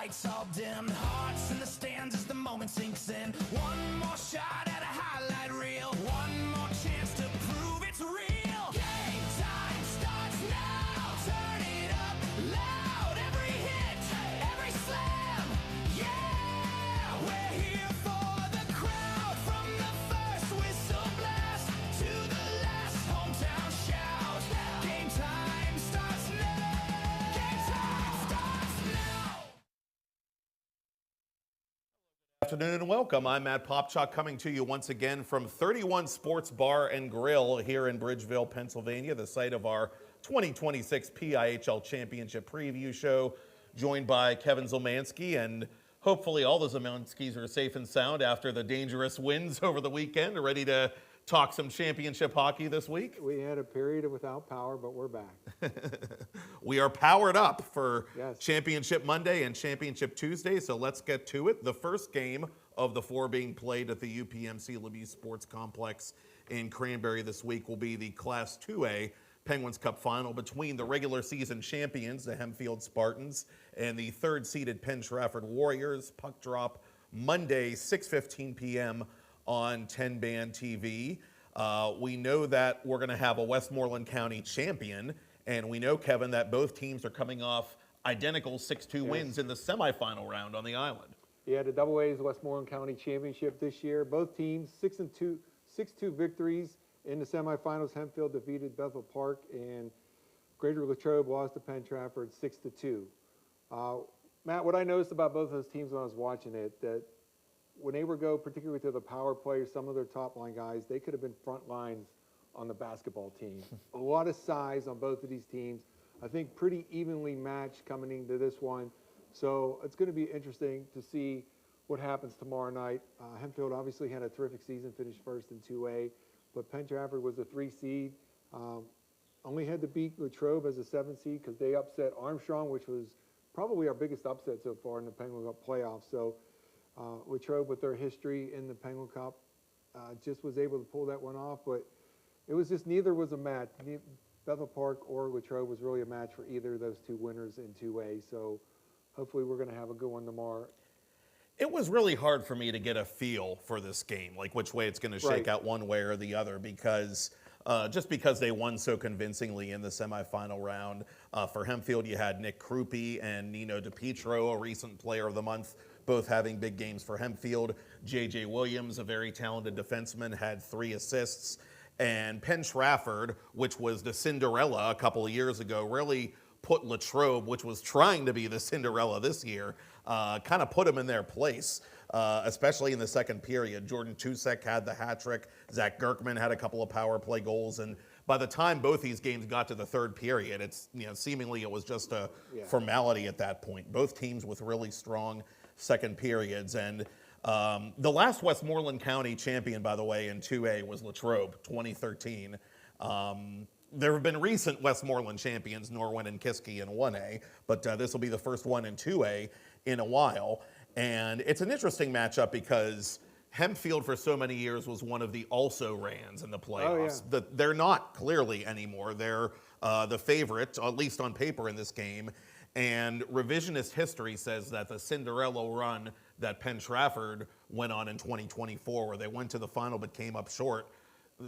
lights all dim, hearts in the stands as the moment sinks in. One more shot at a highlight reel, one more chance to prove it's real. Game time starts now, turn it up loud. Every hit, every slam, yeah, we're here for the crowd. From the first whistle blast to the last hometown shout. Game time starts now. Game time starts now. Afternoon and welcome. I'm Matt Popchock coming to you once again from 31 Sports Bar and Grill here in Bridgeville, Pennsylvania, the site of our 2026 PIHL Championship Preview Show, joined by Kevin Zielmanski, and hopefully all the Zielmanskis are safe and sound after the dangerous wins over the weekend, ready to talk some championship hockey this week. We had a period without power, but we're back. We are powered up for Yes. Championship Monday and Championship Tuesday, so let's get to it. The first game of the four being played at the UPMC Libby Sports Complex in Cranberry this week will be the Class 2A Penguins Cup final between the regular season champions, the Hempfield Spartans, and the third-seeded Penn Trafford Warriors. Puck drop Monday, 6:15 p.m. on 10-band TV. We know that we're going to have a Westmoreland County champion, and we know, Kevin, that both teams are coming off identical 6-2 wins in the semifinal round on the island. Yeah, the Double A's Westmoreland County Championship this year. Both teams 6-2 victories in the semifinals. Hempfield defeated Bethel Park, and Greater Latrobe lost to Penn Trafford 6-2. Matt, what I noticed about both those teams when I was watching it, that when they would go particularly to the power play, some of their top line guys, they could have been front lines on the basketball team. A lot of size on both of these teams. I think pretty evenly matched coming into this one. So it's going to be interesting to see what happens tomorrow night. Hempfield obviously had a terrific season, finished first in 2A, but Penn Trafford was a 3 seed. Only had to beat Latrobe as a 7 seed because they upset Armstrong, which was probably our biggest upset so far in the Penguin Cup playoffs. So Latrobe, with their history in the Penguin Cup, just was able to pull that one off. But it was just neither was a match. Bethel Park or Latrobe was really a match for either of those two winners in 2A. So hopefully we're going to have a good one tomorrow. It was really hard for me to get a feel for this game, like which way it's going to shake out one way or the other, because just because they won so convincingly in the semifinal round. For Hempfield, you had Nick Krupe and Nino DiPietro, a recent player of the month, both having big games for Hempfield. J.J. Williams, a very talented defenseman, had 3 assists. And Penn Trafford, which was the Cinderella a couple of years ago, really put Latrobe, which was trying to be the Cinderella this year, kind of put them in their place, especially in the second period. Jordan Tusek had the hat trick. Zach Gerkman had a couple of power play goals. And by the time both these games got to the third period, it's, seemingly it was just a formality at that point. Both teams with really strong second periods. And the last Westmoreland County champion, by the way, in 2A was Latrobe, 2013. There have been recent Westmoreland champions, Norwin and Kiski in 1A, but this will be the first one in 2A in a while. And it's an interesting matchup because Hempfield for so many years was one of the also-rans in the playoffs. They're not clearly anymore. They're the favorite, at least on paper, in this game. And revisionist history says that the Cinderella run that Penn Trafford went on in 2024, where they went to the final but came up short,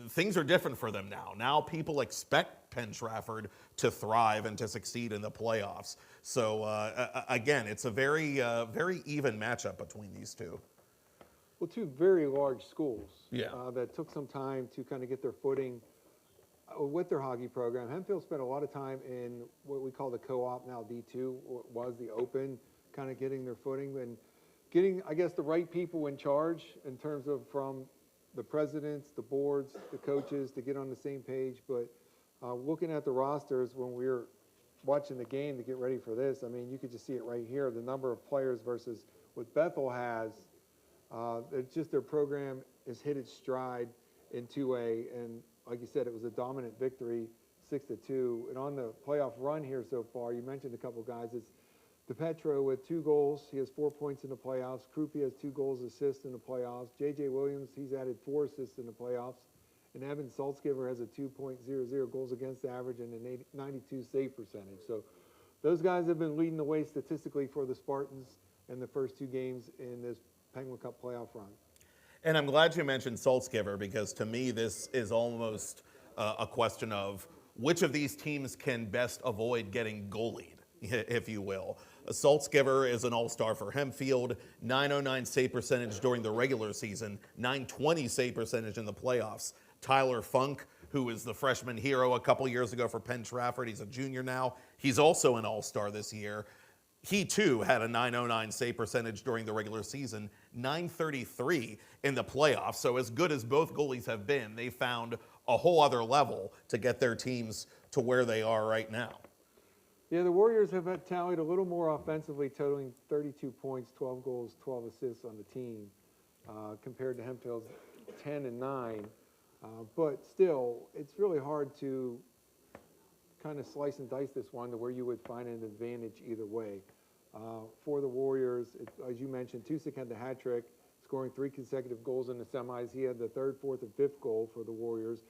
things are different for them now. Now people expect Penn Trafford to thrive and to succeed in the playoffs. So again, it's a very even matchup between these two. Well, two very large schools that took some time to kind of get their footing with their hockey program. Hempfield spent a lot of time in what we call the co-op, now D2, was the open, kind of getting their footing and getting, I guess, the right people in charge in terms of from the presidents, the boards, the coaches to get on the same page. But looking at the rosters when we were watching the game to get ready for this, I mean, you could just see it right here, the number of players versus what Bethel has. It's just their program has hit its stride in 2A, and like you said, it was a dominant victory, 6-2. And on the playoff run here so far, you mentioned a couple guys. It's DiPietro with 2 goals. He has 4 points in the playoffs. Krupe has 2 goals, assists in the playoffs. J.J. Williams, he's added 4 assists in the playoffs. And Evan Saltzgiver has a 2.00 goals against average and a 92 save percentage. So those guys have been leading the way statistically for the Spartans in the first 2 games in this Penguin Cup playoff run. And I'm glad you mentioned Saltzgiver, because to me this is almost a question of which of these teams can best avoid getting goalied, if you will. Saltzgiver is an all-star for Hempfield, .909 save percentage during the regular season, .920 save percentage in the playoffs. Tyler Funk, who was the freshman hero a couple years ago for Penn Trafford, he's a junior now. He's also an all-star this year. He, too, had a .909 save percentage during the regular season, .933 in the playoffs. So as good as both goalies have been, they found a whole other level to get their teams to where they are right now. Yeah, the Warriors have tallied a little more offensively, totaling 32 points, 12 goals, 12 assists on the team, compared to Hempfield's 10 and 9. But still, it's really hard to kind of slice and dice this one to where you would find an advantage either way. For the Warriors, as you mentioned, Tusik had the hat trick, scoring 3 consecutive goals in the semis. He had the 3rd, 4th, and 5th goal for the Warriors.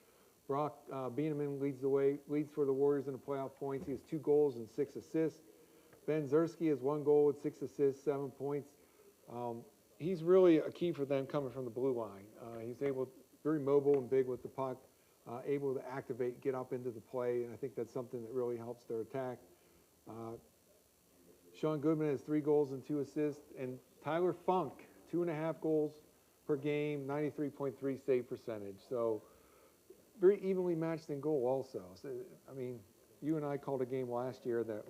Brock Bieneman leads for the Warriors in the playoff points. He has 2 goals and 6 assists. Ben Zersky has 1 goal with 6 assists, 7 points. He's really a key for them coming from the blue line. He's very mobile and big with the puck, able to activate, get up into the play, and I think that's something that really helps their attack. Sean Goodman has 3 goals and 2 assists, and Tyler Funk, 2.5 goals per game, 93.3 save percentage. So very evenly matched in goal also. So, I mean, you and I called a game last year that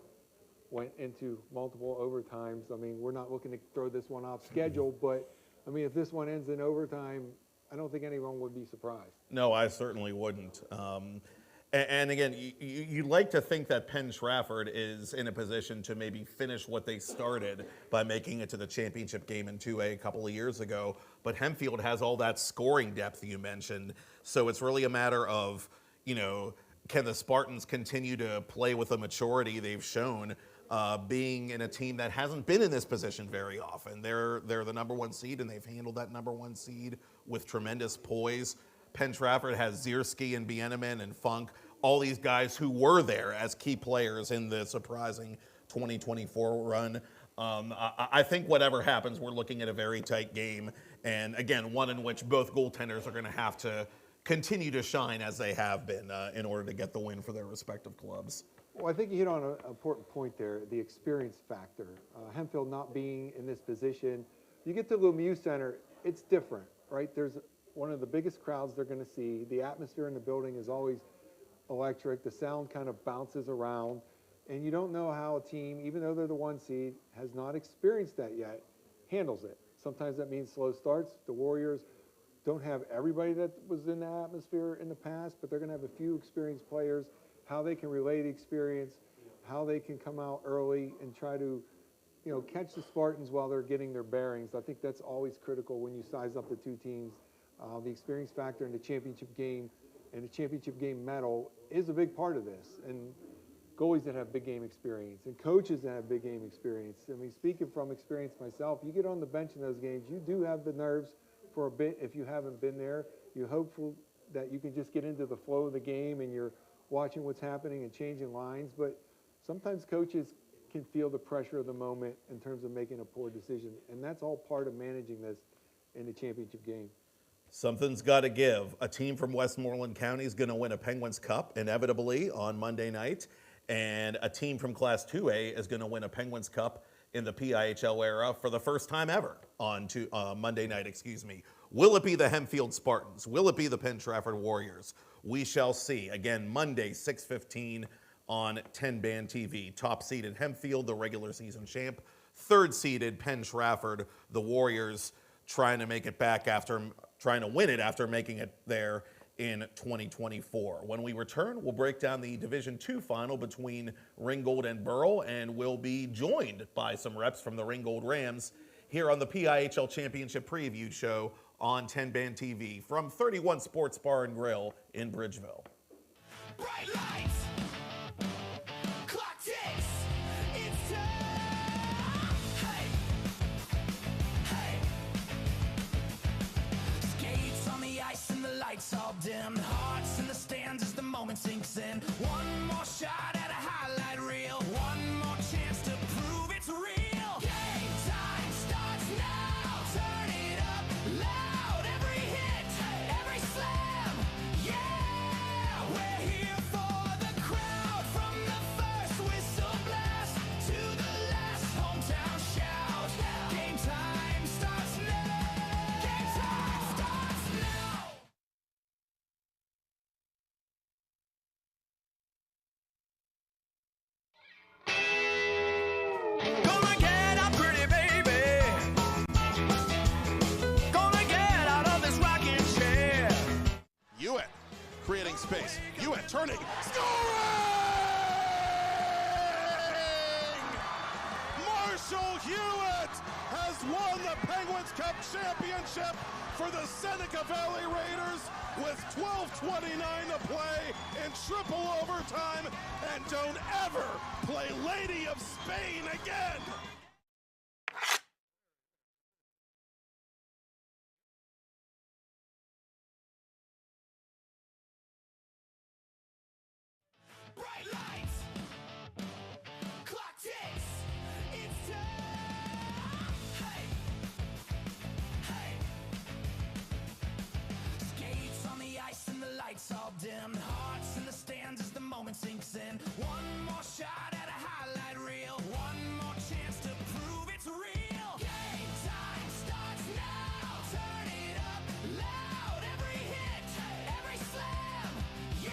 went into multiple overtimes. I mean, we're not looking to throw this one off schedule, but, I mean, if this one ends in overtime, I don't think anyone would be surprised. No, I certainly wouldn't. And again, you'd like to think that Penn Trafford is in a position to maybe finish what they started by making it to the championship game in 2A a couple of years ago. But Hempfield has all that scoring depth you mentioned. So it's really a matter of, can the Spartans continue to play with the maturity they've shown, being in a team that hasn't been in this position very often. They're the #1 seed, and they've handled that #1 seed with tremendous poise. Penn Trafford has Zierski and Bieneman and Funk, all these guys who were there as key players in the surprising 2024 run. I think whatever happens, we're looking at a very tight game. And again, one in which both goaltenders are going to have to continue to shine as they have been in order to get the win for their respective clubs. Well, I think you hit on an important point there, the experience factor. Hempfield not being in this position. You get to Lemieux Center, it's different, right? There's one of the biggest crowds they're going to see. The atmosphere in the building is always electric. The sound kind of bounces around. And you don't know how a team, even though they're the 1 seed, has not experienced that yet, handles it. Sometimes that means slow starts. The Warriors don't have everybody that was in the atmosphere in the past, but they're going to have a few experienced players, how they can relay the experience, how they can come out early and try to catch the Spartans while they're getting their bearings. I think that's always critical when you size up the 2 teams. The experience factor in the championship game and the championship game medal is a big part of this. And goalies that have big game experience and coaches that have big game experience. I mean, speaking from experience myself, you get on the bench in those games, you do have the nerves for a bit if you haven't been there. You're hopeful that you can just get into the flow of the game and you're watching what's happening and changing lines. But sometimes coaches can feel the pressure of the moment in terms of making a poor decision. And that's all part of managing this in the championship game. Something's got to give. A team from Westmoreland County is going to win a Penguins Cup, inevitably, on Monday night. And a team from Class 2A is going to win a Penguins Cup in the PIHL era for the first time ever on Monday night, Will it be the Hempfield Spartans? Will it be the Penn Trafford Warriors? We shall see. Again, Monday, 6:15 on 10-Band TV. Top-seeded Hempfield, the regular season champ. Third-seeded Penn Trafford, the Warriors, trying to win it after making it there in 2024. When we return, we'll break down the Division II final between Ringgold and Burrell, and we'll be joined by some reps from the Ringgold Rams here on the PIHL Championship Preview Show on 10-Band TV from 31 Sports Bar and Grill in Bridgeville. Bright lights, clock ticks, it's time. Hey, hey. Skates on the ice and the lights all dim. Hearts in the stands as the moment sinks in. One more shot at a highlight reel. One more turning, scoring! Marshall Hewitt has won the Penguins Cup championship for the Seneca Valley Raiders with 12:29 to play in triple overtime, and don't ever play Lady of Spain again. Bright lights, clock ticks, it's time. Hey, hey. Skates on the ice and the lights all dim. Hearts in the stands as the moment sinks in. One more shot at a highlight reel. One more chance to prove it's real. Game time starts now. Turn it up loud. Every hit, every slam. Yeah,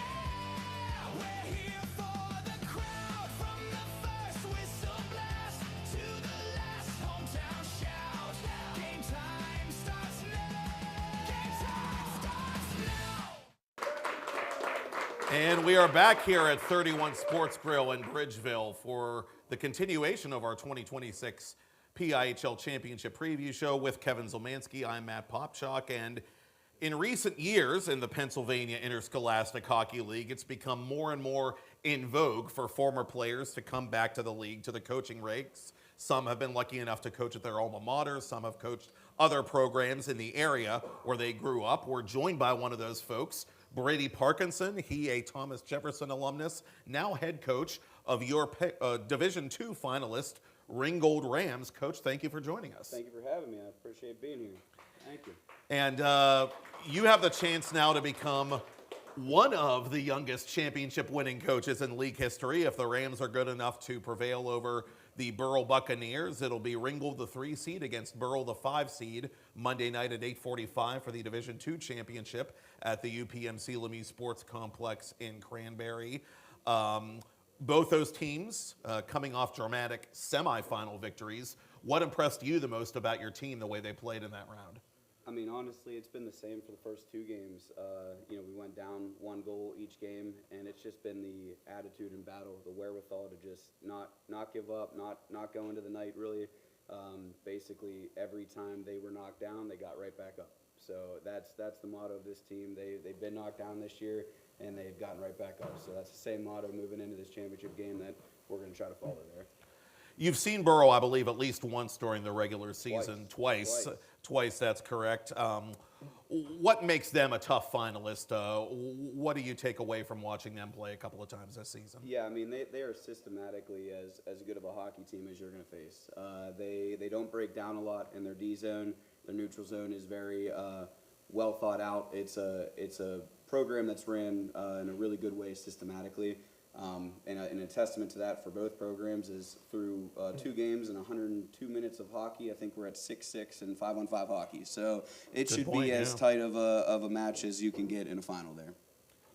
we're here for the crowd. From the first whistle blast to the last hometown shout. Game time starts now. Game time starts now. And we are back here at 31 Sports Grill in Bridgeville for the continuation of our 2026 PIHL Championship Preview Show with Kevin Zielmanski. I'm Matt Popchock, and in recent years in the Pennsylvania Interscholastic Hockey League, it's become more and more in vogue for former players to come back to the league, to the coaching ranks. Some have been lucky enough to coach at their alma mater. Some have coached other programs in the area where they grew up. We're joined by one of those folks, Brady Parkinson. He, a Thomas Jefferson alumnus, now head coach of your Division II finalist, Ringgold Rams. Coach, thank you for joining us. Thank you for having me. I appreciate being here. Thank you. And you have the chance now to become one of the youngest championship-winning coaches in league history. If the Rams are good enough to prevail over the Burrell Buccaneers, it'll be Ringgold, the 3 seed, against Burrell, the 5 seed, Monday night at 8:45 for the Division II championship at the UPMC Lemieux Sports Complex in Cranberry. Both those teams coming off dramatic semifinal victories. What impressed you the most about your team, the way they played in that round? I mean, honestly, it's been the same for the first 2 games. We went down 1 goal each game, and it's just been the attitude in battle, the wherewithal to just not give up, not go into the night, really. Basically, every time they were knocked down, they got right back up. So that's the motto of this team. They've been knocked down this year, and they've gotten right back up. So that's the same motto moving into this championship game that we're going to try to follow there. You've seen Burrow, I believe, at least once during the regular season. Twice, that's correct. What makes them a tough finalist? What do you take away from watching them play a couple of times this season? Yeah, I mean, they are systematically as good of a hockey team as you're going to face. They don't break down a lot in their D zone. Their neutral zone is very well thought out. It's a program that's ran in a really good way systematically. And a testament to that for both programs is through 2 games and 102 minutes of hockey. I think we're at 6-6 and 5-on-5 hockey. So it should be as tight of a match as you can get in a final there.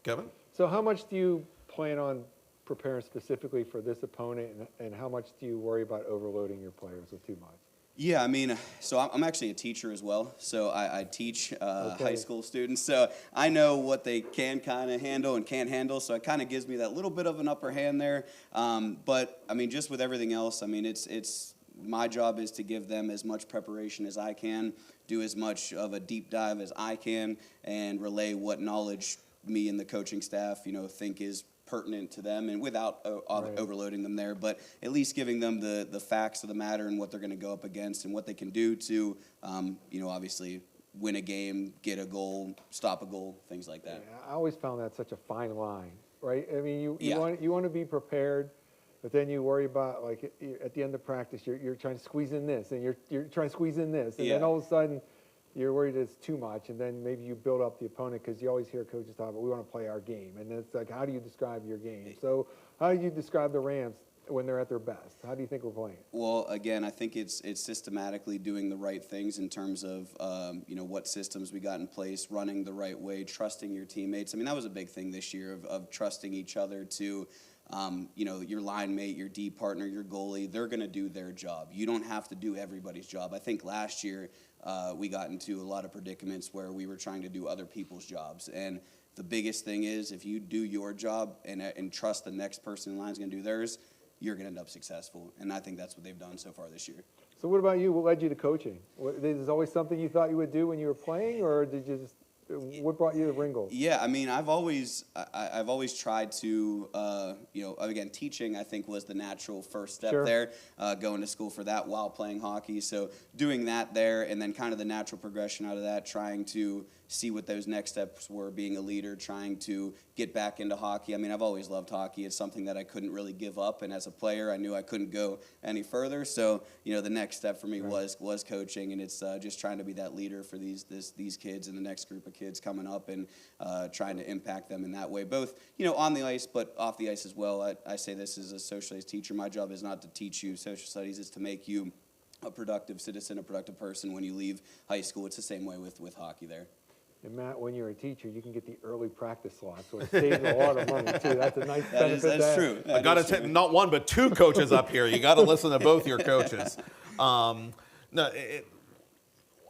Kevin? So how much do you plan on preparing specifically for this opponent, and how much do you worry about overloading your players with too much? Yeah, I mean, so I'm actually a teacher as well. So I teach high school students. So I know what they can kind of handle and can't handle. So it kind of gives me that little bit of an upper hand there. But, I mean, just with everything else, I mean, it's my job is to give them as much preparation as I can, do as much of a deep dive as I can, and relay what knowledge me and the coaching staff, think is pertinent to them, and without overloading them there, but at least giving them the facts of the matter and what they're going to go up against and what they can do to, obviously win a game, get a goal, stop a goal, things like that. Yeah, I always found that such a fine line, right? I mean, you want to be prepared, but then you worry about, like, at the end of practice, you're trying to squeeze in this, and you're trying to squeeze in this, and then all of a sudden you're worried it's too much, and then maybe you build up the opponent, because you always hear coaches talk about, we want to play our game, and then it's like, how do you describe your game? So how do you describe the Rams when they're at their best? How do you think we're playing? Well, again, I think it's systematically doing the right things in terms of what systems we got in place, running the right way, trusting your teammates. I mean, that was a big thing this year of trusting each other to your line mate, your D partner, your goalie. They're going to do their job. You don't have to do everybody's job. I think last year we got into a lot of predicaments where we were trying to do other people's jobs, and the biggest thing is if you do your job and trust the next person in line is going to do theirs, you're going to end up successful. And I think that's what they've done so far this year. So what about you? What led you to coaching? Is this always something you thought you would do when you were playing, or did you just, what brought you to Ringgold? Yeah, I mean, I've always tried to, again, teaching I think was the natural first step there, going to school for that while playing hockey. So doing that there, and then kind of the natural progression out of that, trying to see what those next steps were, being a leader, trying to get back into hockey. I mean, I've always loved hockey. It's something that I couldn't really give up, and as a player, I knew I couldn't go any further. So, the next step for me was coaching, and it's just trying to be that leader for these kids and the next group of kids coming up, and trying to impact them in that way, both, on the ice, but off the ice as well. I say this as a social studies teacher. My job is not to teach you social studies, it's to make you a productive citizen, a productive person when you leave high school. It's the same way with hockey there. And Matt, when you're a teacher, you can get the early practice slots, so it saves a lot of money too. That's a nice benefit. That's true. I got to take not one but two coaches up here. You got to listen to both your coaches.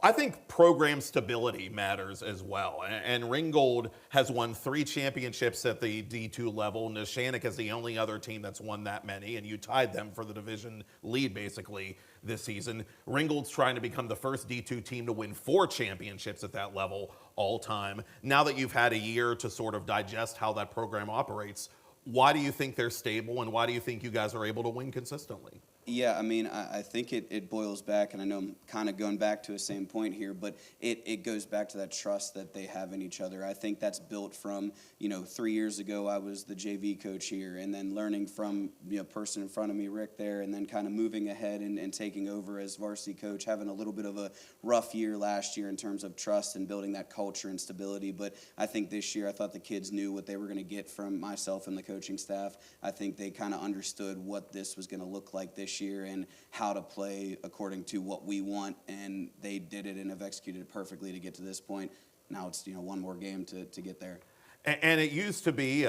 I think program stability matters as well. And Ringgold has won 3 championships at the D2 level. Neshannock is the only other team that's won that many, and you tied them for the division lead basically this season. Ringgold's trying to become the first D2 team to win 4 championships at that level all time. Now that you've had a year to sort of digest how that program operates, why do you think they're stable, and why do you think you guys are able to win consistently? Yeah, I mean, I think it boils back, and I know I'm kind of going back to the same point here, but it goes back to that trust that they have in each other. I think that's built from, 3 years ago I was the JV coach here, and then learning from person in front of me, Rick, there, and then kind of moving ahead and taking over as varsity coach, having a little bit of a rough year last year in terms of trust and building that culture and stability. But I think this year I thought the kids knew what they were going to get from myself and the coaching staff. I think they kind of understood what this was going to look like this year and how to play according to what we want, and they did it and have executed it perfectly to get to this point. Now it's one more game to get there. And it used to be,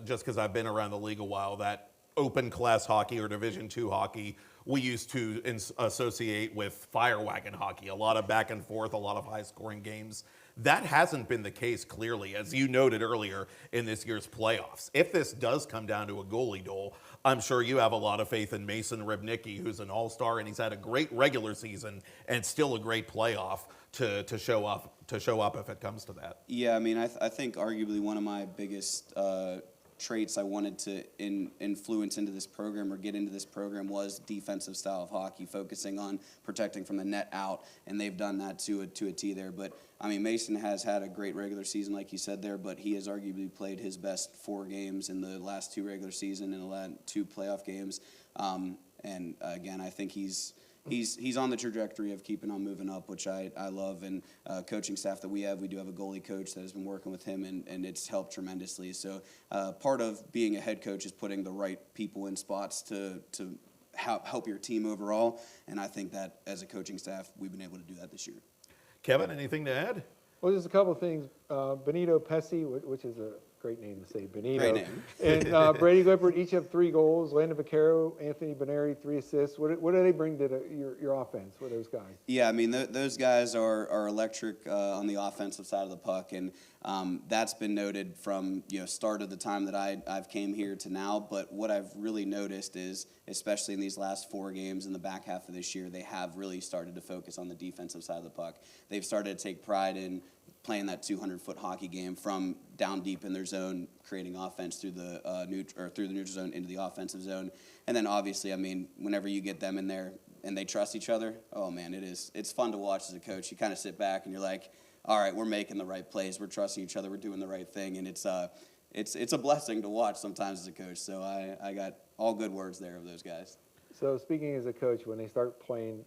just because I've been around the league a while, that open class hockey or Division II hockey we used to associate with fire wagon hockey, a lot of back and forth, a lot of high scoring games. That hasn't been the case, clearly, as you noted earlier in this year's playoffs. If this does come down to a goalie duel, I'm sure you have a lot of faith in Mason Rybnicki, who's an all-star, and he's had a great regular season and still a great playoff to show up if it comes to that. Yeah, I mean, I think arguably one of my biggest traits I wanted to influence into this program or get into this program was defensive style of hockey, focusing on protecting from the net out, and they've done that to a T there. But I mean, Mason has had a great regular season, like you said there, but he has arguably played his best 4 games in the last 2 regular season and the last 2 playoff games. And again, I think he's on the trajectory of keeping on moving up, which I love. And coaching staff that we do have a goalie coach that has been working with him, and it's helped tremendously. So part of being a head coach is putting the right people in spots to help your team overall. And I think that as a coaching staff, we've been able to do that this year. Kevin, anything to add? Well, there's a couple of things. Benito Pesci, which is a great name to say, Benito. Great name. And Brady Lippert each have 3 goals. Landon Vaccaro, Anthony Beneri, 3 assists. What do they bring to your offense with those guys? Yeah, I mean, those guys are electric on the offensive side of the puck, and that's been noted from start of the time that I've came here to now. But what I've really noticed is, especially in these last 4 games in the back half of this year, they have really started to focus on the defensive side of the puck. They've started to take pride in playing that 200-foot hockey game from down deep in their zone, creating offense through the neutral zone into the offensive zone. And then obviously, I mean, whenever you get them in there and they trust each other, oh man, it's fun to watch as a coach. You kind of sit back and you're like, all right, we're making the right plays, we're trusting each other, we're doing the right thing, and it's a blessing to watch sometimes as a coach. So I got all good words there of those guys. So speaking as a coach, when they start playing,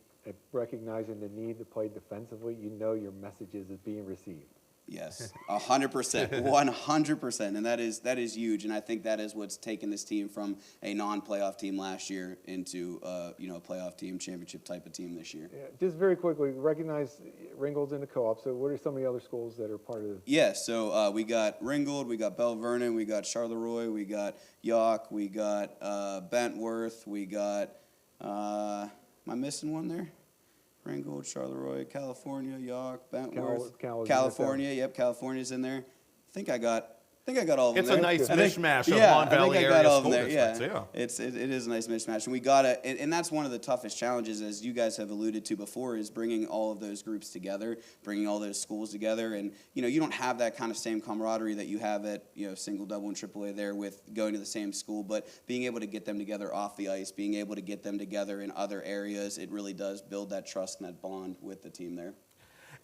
recognizing the need to play defensively, your messages is being received. Yes, 100%, 100%, and that is huge. And I think that is what's taken this team from a non-playoff team last year into a playoff team, championship type of team this year. Yeah, just very quickly, recognize Ringgold's in the co-op. So what are some of the other schools that are part of this? Yeah, so we got Ringgold, we got Belle Vernon, we got Charleroi, we got York, we got Bentworth, we got. Am I missing one there? Ringgold, Charleroi, California, York, Bentworth, California. Yep, California's in there. I think I got I think I got all of them It's there. a nice mishmash of Yeah, Mon I Valley think I got area all of school them there. districts. Yeah, it is a nice mishmash, and we got to, and that's one of the toughest challenges, as you guys have alluded to before, is bringing all of those groups together, bringing all those schools together, and you don't have that kind of same camaraderie that you have at single, double, and AAA there with going to the same school, but being able to get them together off the ice, being able to get them together in other areas, it really does build that trust and that bond with the team there.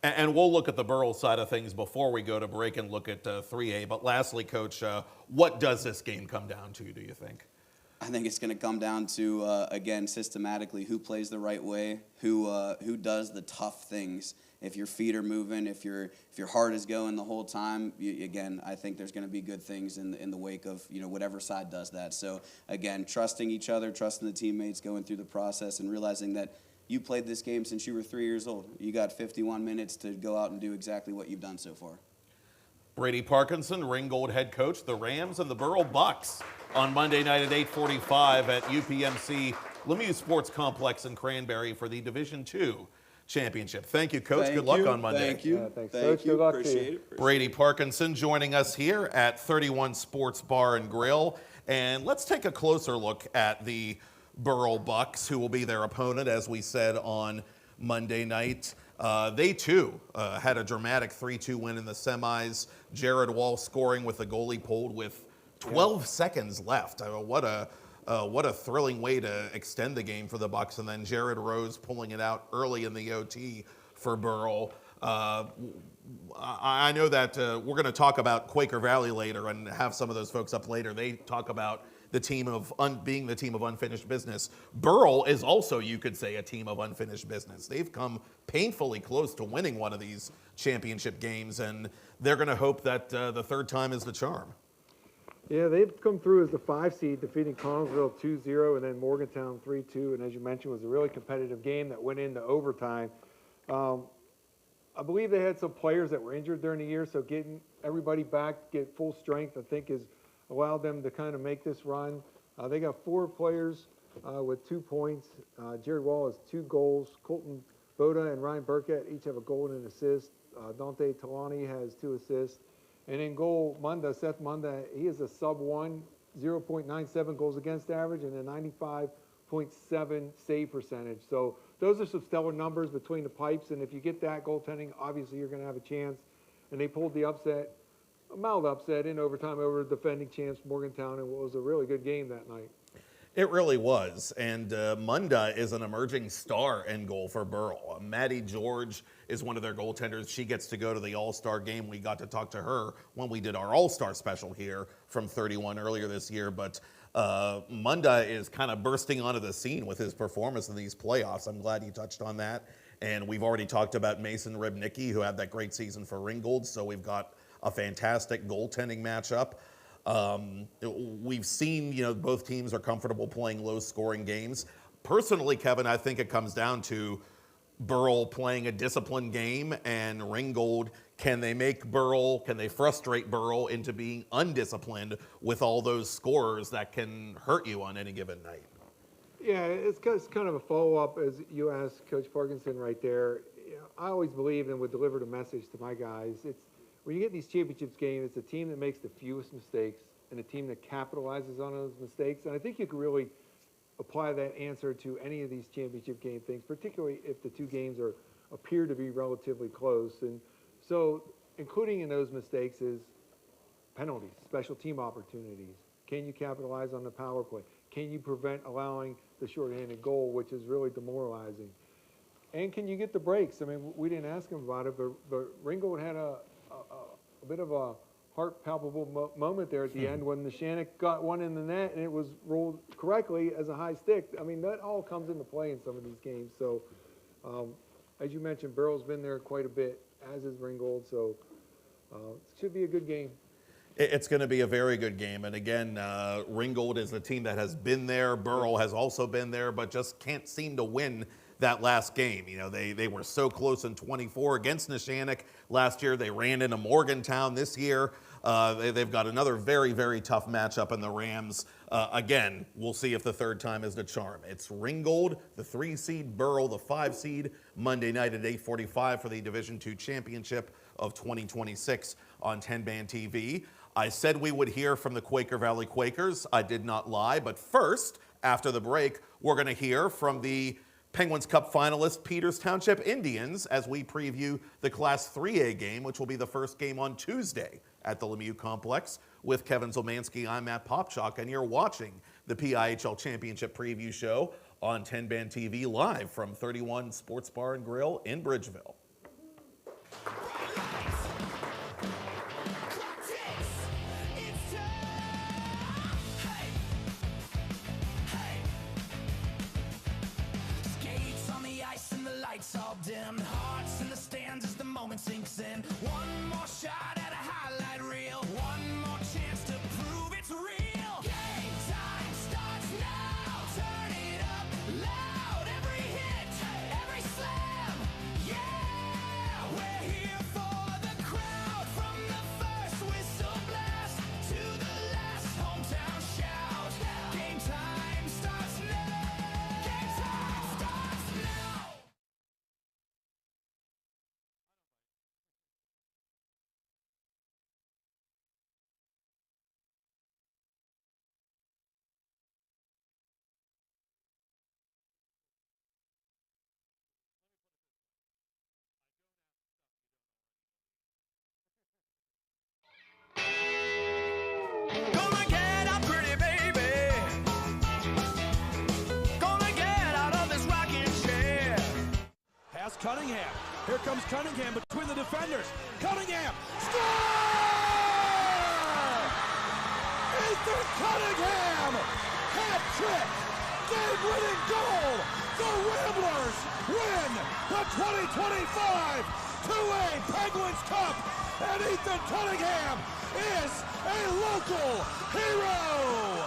And we'll look at the Burrell side of things before we go to break and look at 3A. But lastly, Coach, what does this game come down to, do you think? I think it's going to come down to, again, systematically, who plays the right way, who does the tough things. If your feet are moving, if your heart is going the whole time, again, I think there's going to be good things in the wake of whatever side does that. So again, trusting each other, trusting the teammates, going through the process, and realizing that you played this game since you were 3 years old. You got 51 minutes to go out and do exactly what you've done so far. Brady Parkinson, Ringgold head coach, the Rams and the Burrell Bucks on Monday night at 8:45 at UPMC Lemieux Sports Complex in Cranberry for the Division II championship. Thank you, Coach. Good luck on Monday. Thank you. Yeah, thanks, Thank Coach. you. Good luck to Appreciate you. it. Brady Parkinson joining us here at 31 Sports Bar and Grill. And let's take a closer look at the Burrell Bucks, who will be their opponent, as we said on Monday night. They, too, had a dramatic 3-2 win in the semis. Jared Wall scoring with the goalie pulled with 12 seconds left. What a thrilling way to extend the game for the Bucks. And then Jared Rose pulling it out early in the OT for Burrell. I know that we're going to talk about Quaker Valley later and have some of those folks up later. They talk about the team of being the team of unfinished business. Burrell is also, you could say, a team of unfinished business. They've come painfully close to winning one of these championship games, and they're going to hope that the third time is the charm. Yeah, they've come through as the 5 seed, defeating Connellsville 2-0 and then Morgantown 3-2. And as you mentioned, it was a really competitive game that went into overtime. I believe they had some players that were injured during the year, so getting everybody back, get full strength, I think has allowed them to kind of make this run. They got 4 players with 2 points. Jared Wall has 2 goals. Colton Boda and Ryan Burkett each have a goal and an assist. Dante Talani has 2 assists. And in goal, Seth Munda, he is a sub-1, 0.97 goals against average and a 95.7 save percentage. So those are some stellar numbers between the pipes. And if you get that goaltending, obviously you're going to have a chance. And they pulled the upset, a mild upset in overtime over defending champs Morgantown, and what was a really good game that night. It really was, and Munda is an emerging star in goal for Burrell. Maddie George is one of their goaltenders. She gets to go to the All-Star game. We got to talk to her when we did our All-Star special here from 31 earlier this year, but Munda is kind of bursting onto the scene with his performance in these playoffs. I'm glad you touched on that, and we've already talked about Mason Ribnicki, who had that great season for Ringgold, so we've got a fantastic goaltending matchup. We've seen, both teams are comfortable playing low-scoring games. Personally, Kevin, I think it comes down to Burrell playing a disciplined game and Ringgold. Can they frustrate Burrell into being undisciplined with all those scorers that can hurt you on any given night? Yeah, it's kind of a follow-up, as you asked Coach Parkinson right there. I always believed and would deliver the message to my guys. When you get these championships games, it's a team that makes the fewest mistakes and a team that capitalizes on those mistakes. And I think you can really apply that answer to any of these championship game things, particularly if the 2 games appear to be relatively close. And so including in those mistakes is penalties, special team opportunities. Can you capitalize on the power play? Can you prevent allowing the shorthanded goal, which is really demoralizing? And can you get the breaks? I mean, we didn't ask him about it, but Ringgold had a bit of a heart palpable moment there at the end when the Shannock got one in the net and it was rolled correctly as a high stick. I mean, that all comes into play in some of these games. So, as you mentioned, Burrell's been there quite a bit, as is Ringgold. So, it should be a good game. It's going to be a very good game. And again, Ringgold is a team that has been there. Burrell has also been there, but just can't seem to win that last game. They were so close in 24 against Neshannock last year. They ran into Morgantown this year. They've got another very, very tough matchup in the Rams. Again, we'll see if the third time is the charm. It's Ringgold, the 3 seed, Burrell, the 5 seed, Monday night at 8:45 for the Division II championship of 2026 on 10-Band TV. I said we would hear from the Quaker Valley Quakers. I did not lie. But first, after the break, we're going to hear from the Penguins Cup finalist Peters Township Indians as we preview the Class 3A game, which will be the first game on Tuesday at the Lemieux Complex. With Kevin Zielmanski, I'm Matt Popchock, and you're watching the PIHL Championship Preview Show on 10 Band TV live from 31 Sports Bar and Grill in Bridgeville. All dim, hearts in the stands as the moment sinks in. One more shot at a highlight reel. One more chance to prove it's real. Game time starts now. Turn it up loud. Every hit, every slam. Yeah, we're here for the crowd. From the first whistle blast to the last hometown shout. Game time starts now. Game time starts now. Gonna get out, pretty baby. Gonna get out of this rocking chair. Pass Cunningham. Here comes Cunningham between the defenders. Cunningham. Score! Ethan Cunningham! Hat trick! Game-winning goal! The Ramblers win the 2025 2A Penguins Cup! And Ethan Cunningham is a local hero!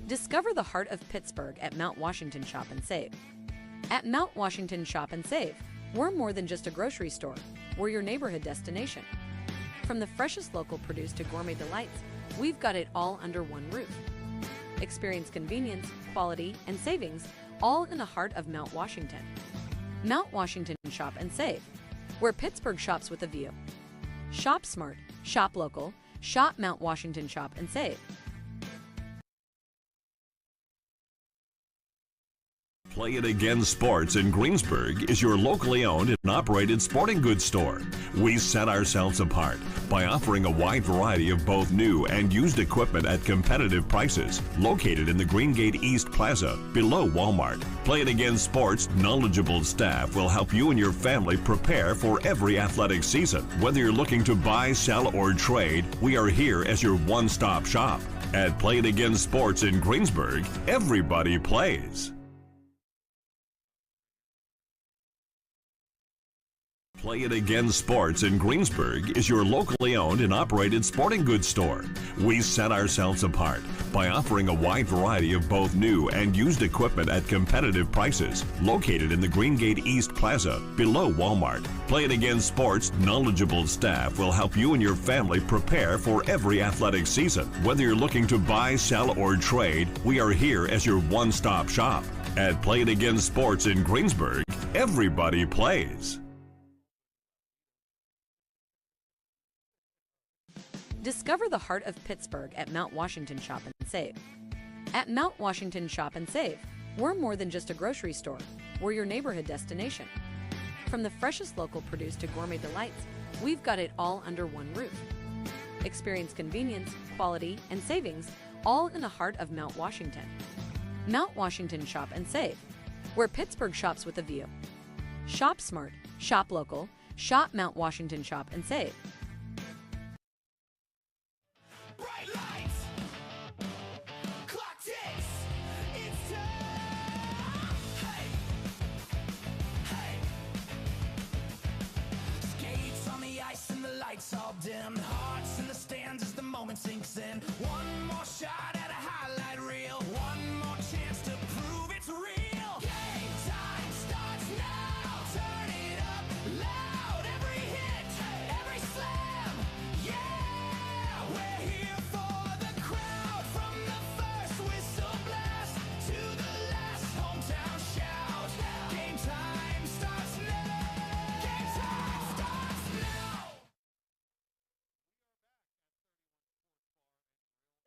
Discover the heart of Pittsburgh at Mount Washington Shop and Save. At Mount Washington Shop and Save, we're more than just a grocery store. We're your neighborhood destination. From the freshest local produce to gourmet delights, we've got it all under one roof. Experience convenience, quality, and savings all in the heart of Mount Washington. Mount Washington Shop and Save, where Pittsburgh shops with a view. Shop smart, shop local, shop Mount Washington Shop and Save. Play It Again Sports in Greensburg is your locally owned and operated sporting goods store. We set ourselves apart by offering a wide variety of both new and used equipment at competitive prices, located in the Greengate East Plaza below Walmart. Play It Again Sports' knowledgeable staff will help you and your family prepare for every athletic season. Whether you're looking to buy, sell, or trade, we are here as your one-stop shop. At Play It Again Sports in Greensburg, everybody plays. Play It Again Sports in Greensburg is your locally owned and operated sporting goods store. We set ourselves apart by offering a wide variety of both new and used equipment at competitive prices, located in the Greengate East Plaza below Walmart. Play It Again Sports' knowledgeable staff will help you and your family prepare for every athletic season. Whether you're looking to buy, sell, or trade, we are here as your one-stop shop. At Play It Again Sports in Greensburg, everybody plays. Discover the heart of Pittsburgh at Mount Washington Shop and Save. At Mount Washington Shop and Save, we're more than just a grocery store. We're your neighborhood destination. From the freshest local produce to gourmet delights, we've got it all under one roof. Experience convenience, quality, and savings all in the heart of Mount Washington. Mount Washington Shop and Save, where Pittsburgh shops with a view. Shop smart, shop local, shop Mount Washington Shop and Save. Bright lights, clock ticks, it's time. Hey, hey. Skates on the ice and the lights all dim. Hearts in the stands as the moment sinks in. One more shot at a highlight reel. One more chance to prove it's real. Game time starts now. Turn it up loud. Every hit, every slam. Yeah, we're here for the crowd. From the first whistle blast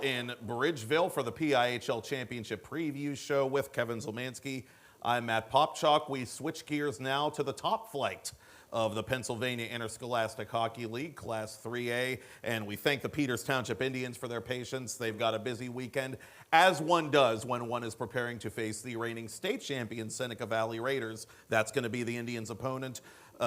in Bridgeville for the PIHL Championship Preview Show with Kevin Zielmanski. I'm Matt Popchock. We switch gears now to the top flight of the Pennsylvania Interscholastic Hockey League, Class 3A, and we thank the Peters Township Indians for their patience. They've got a busy weekend, as one does when one is preparing to face the reigning state champion Seneca Valley Raiders. That's going to be the Indians' opponent.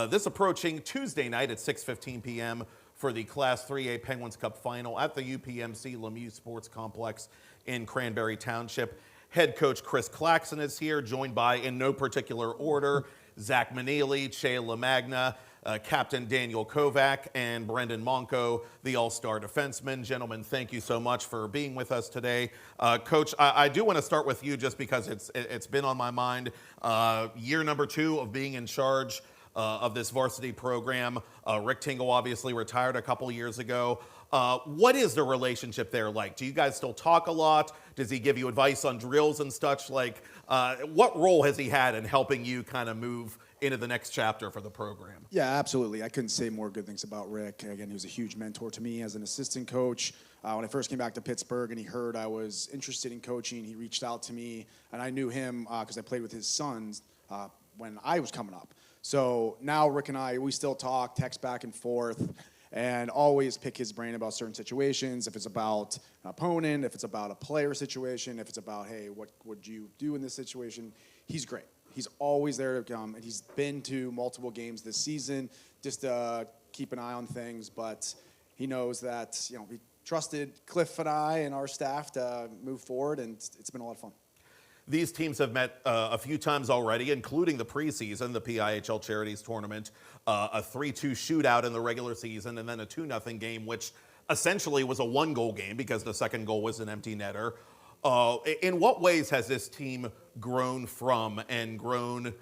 This approaching Tuesday night at 6:15 p.m. for the Class 3A Penguins Cup Final at the UPMC Lemieux Sports Complex in Cranberry Township. Head coach Chris Claxon is here, joined by, in no particular order, Zach Manili, Che LaMagna, Captain Daniel Kovac, and Brendan Monco, the all-star defenseman. Gentlemen, thank you so much for being with us today. Coach, I do want to start with you just because it's been on my mind. Year number 2 of being in charge of this varsity program. Rick Tingle obviously retired a couple years ago. What is the relationship there like? Do you guys still talk a lot? Does he give you advice on drills and such? Like, what role has he had in helping you kind of move into the next chapter for the program? Yeah, absolutely. I couldn't say more good things about Rick. Again, he was a huge mentor to me as an assistant coach. When I first came back to Pittsburgh and he heard I was interested in coaching, he reached out to me, and I knew him because I played with his sons when I was coming up. So now Rick and I, we still talk, text back and forth, and always pick his brain about certain situations. If it's about an opponent, if it's about a player situation, if it's about, hey, what would you do in this situation? He's great. He's always there to come, and he's been to multiple games this season just to keep an eye on things. But he knows that, he trusted Cliff and I and our staff to move forward, and it's been a lot of fun. These teams have met a few times already, including the preseason, the PIHL Charities Tournament, a 3-2 shootout in the regular season, and then a 2-0 game, which essentially was a 1-goal game because the second goal was an empty netter. In what ways has this team grown from and grown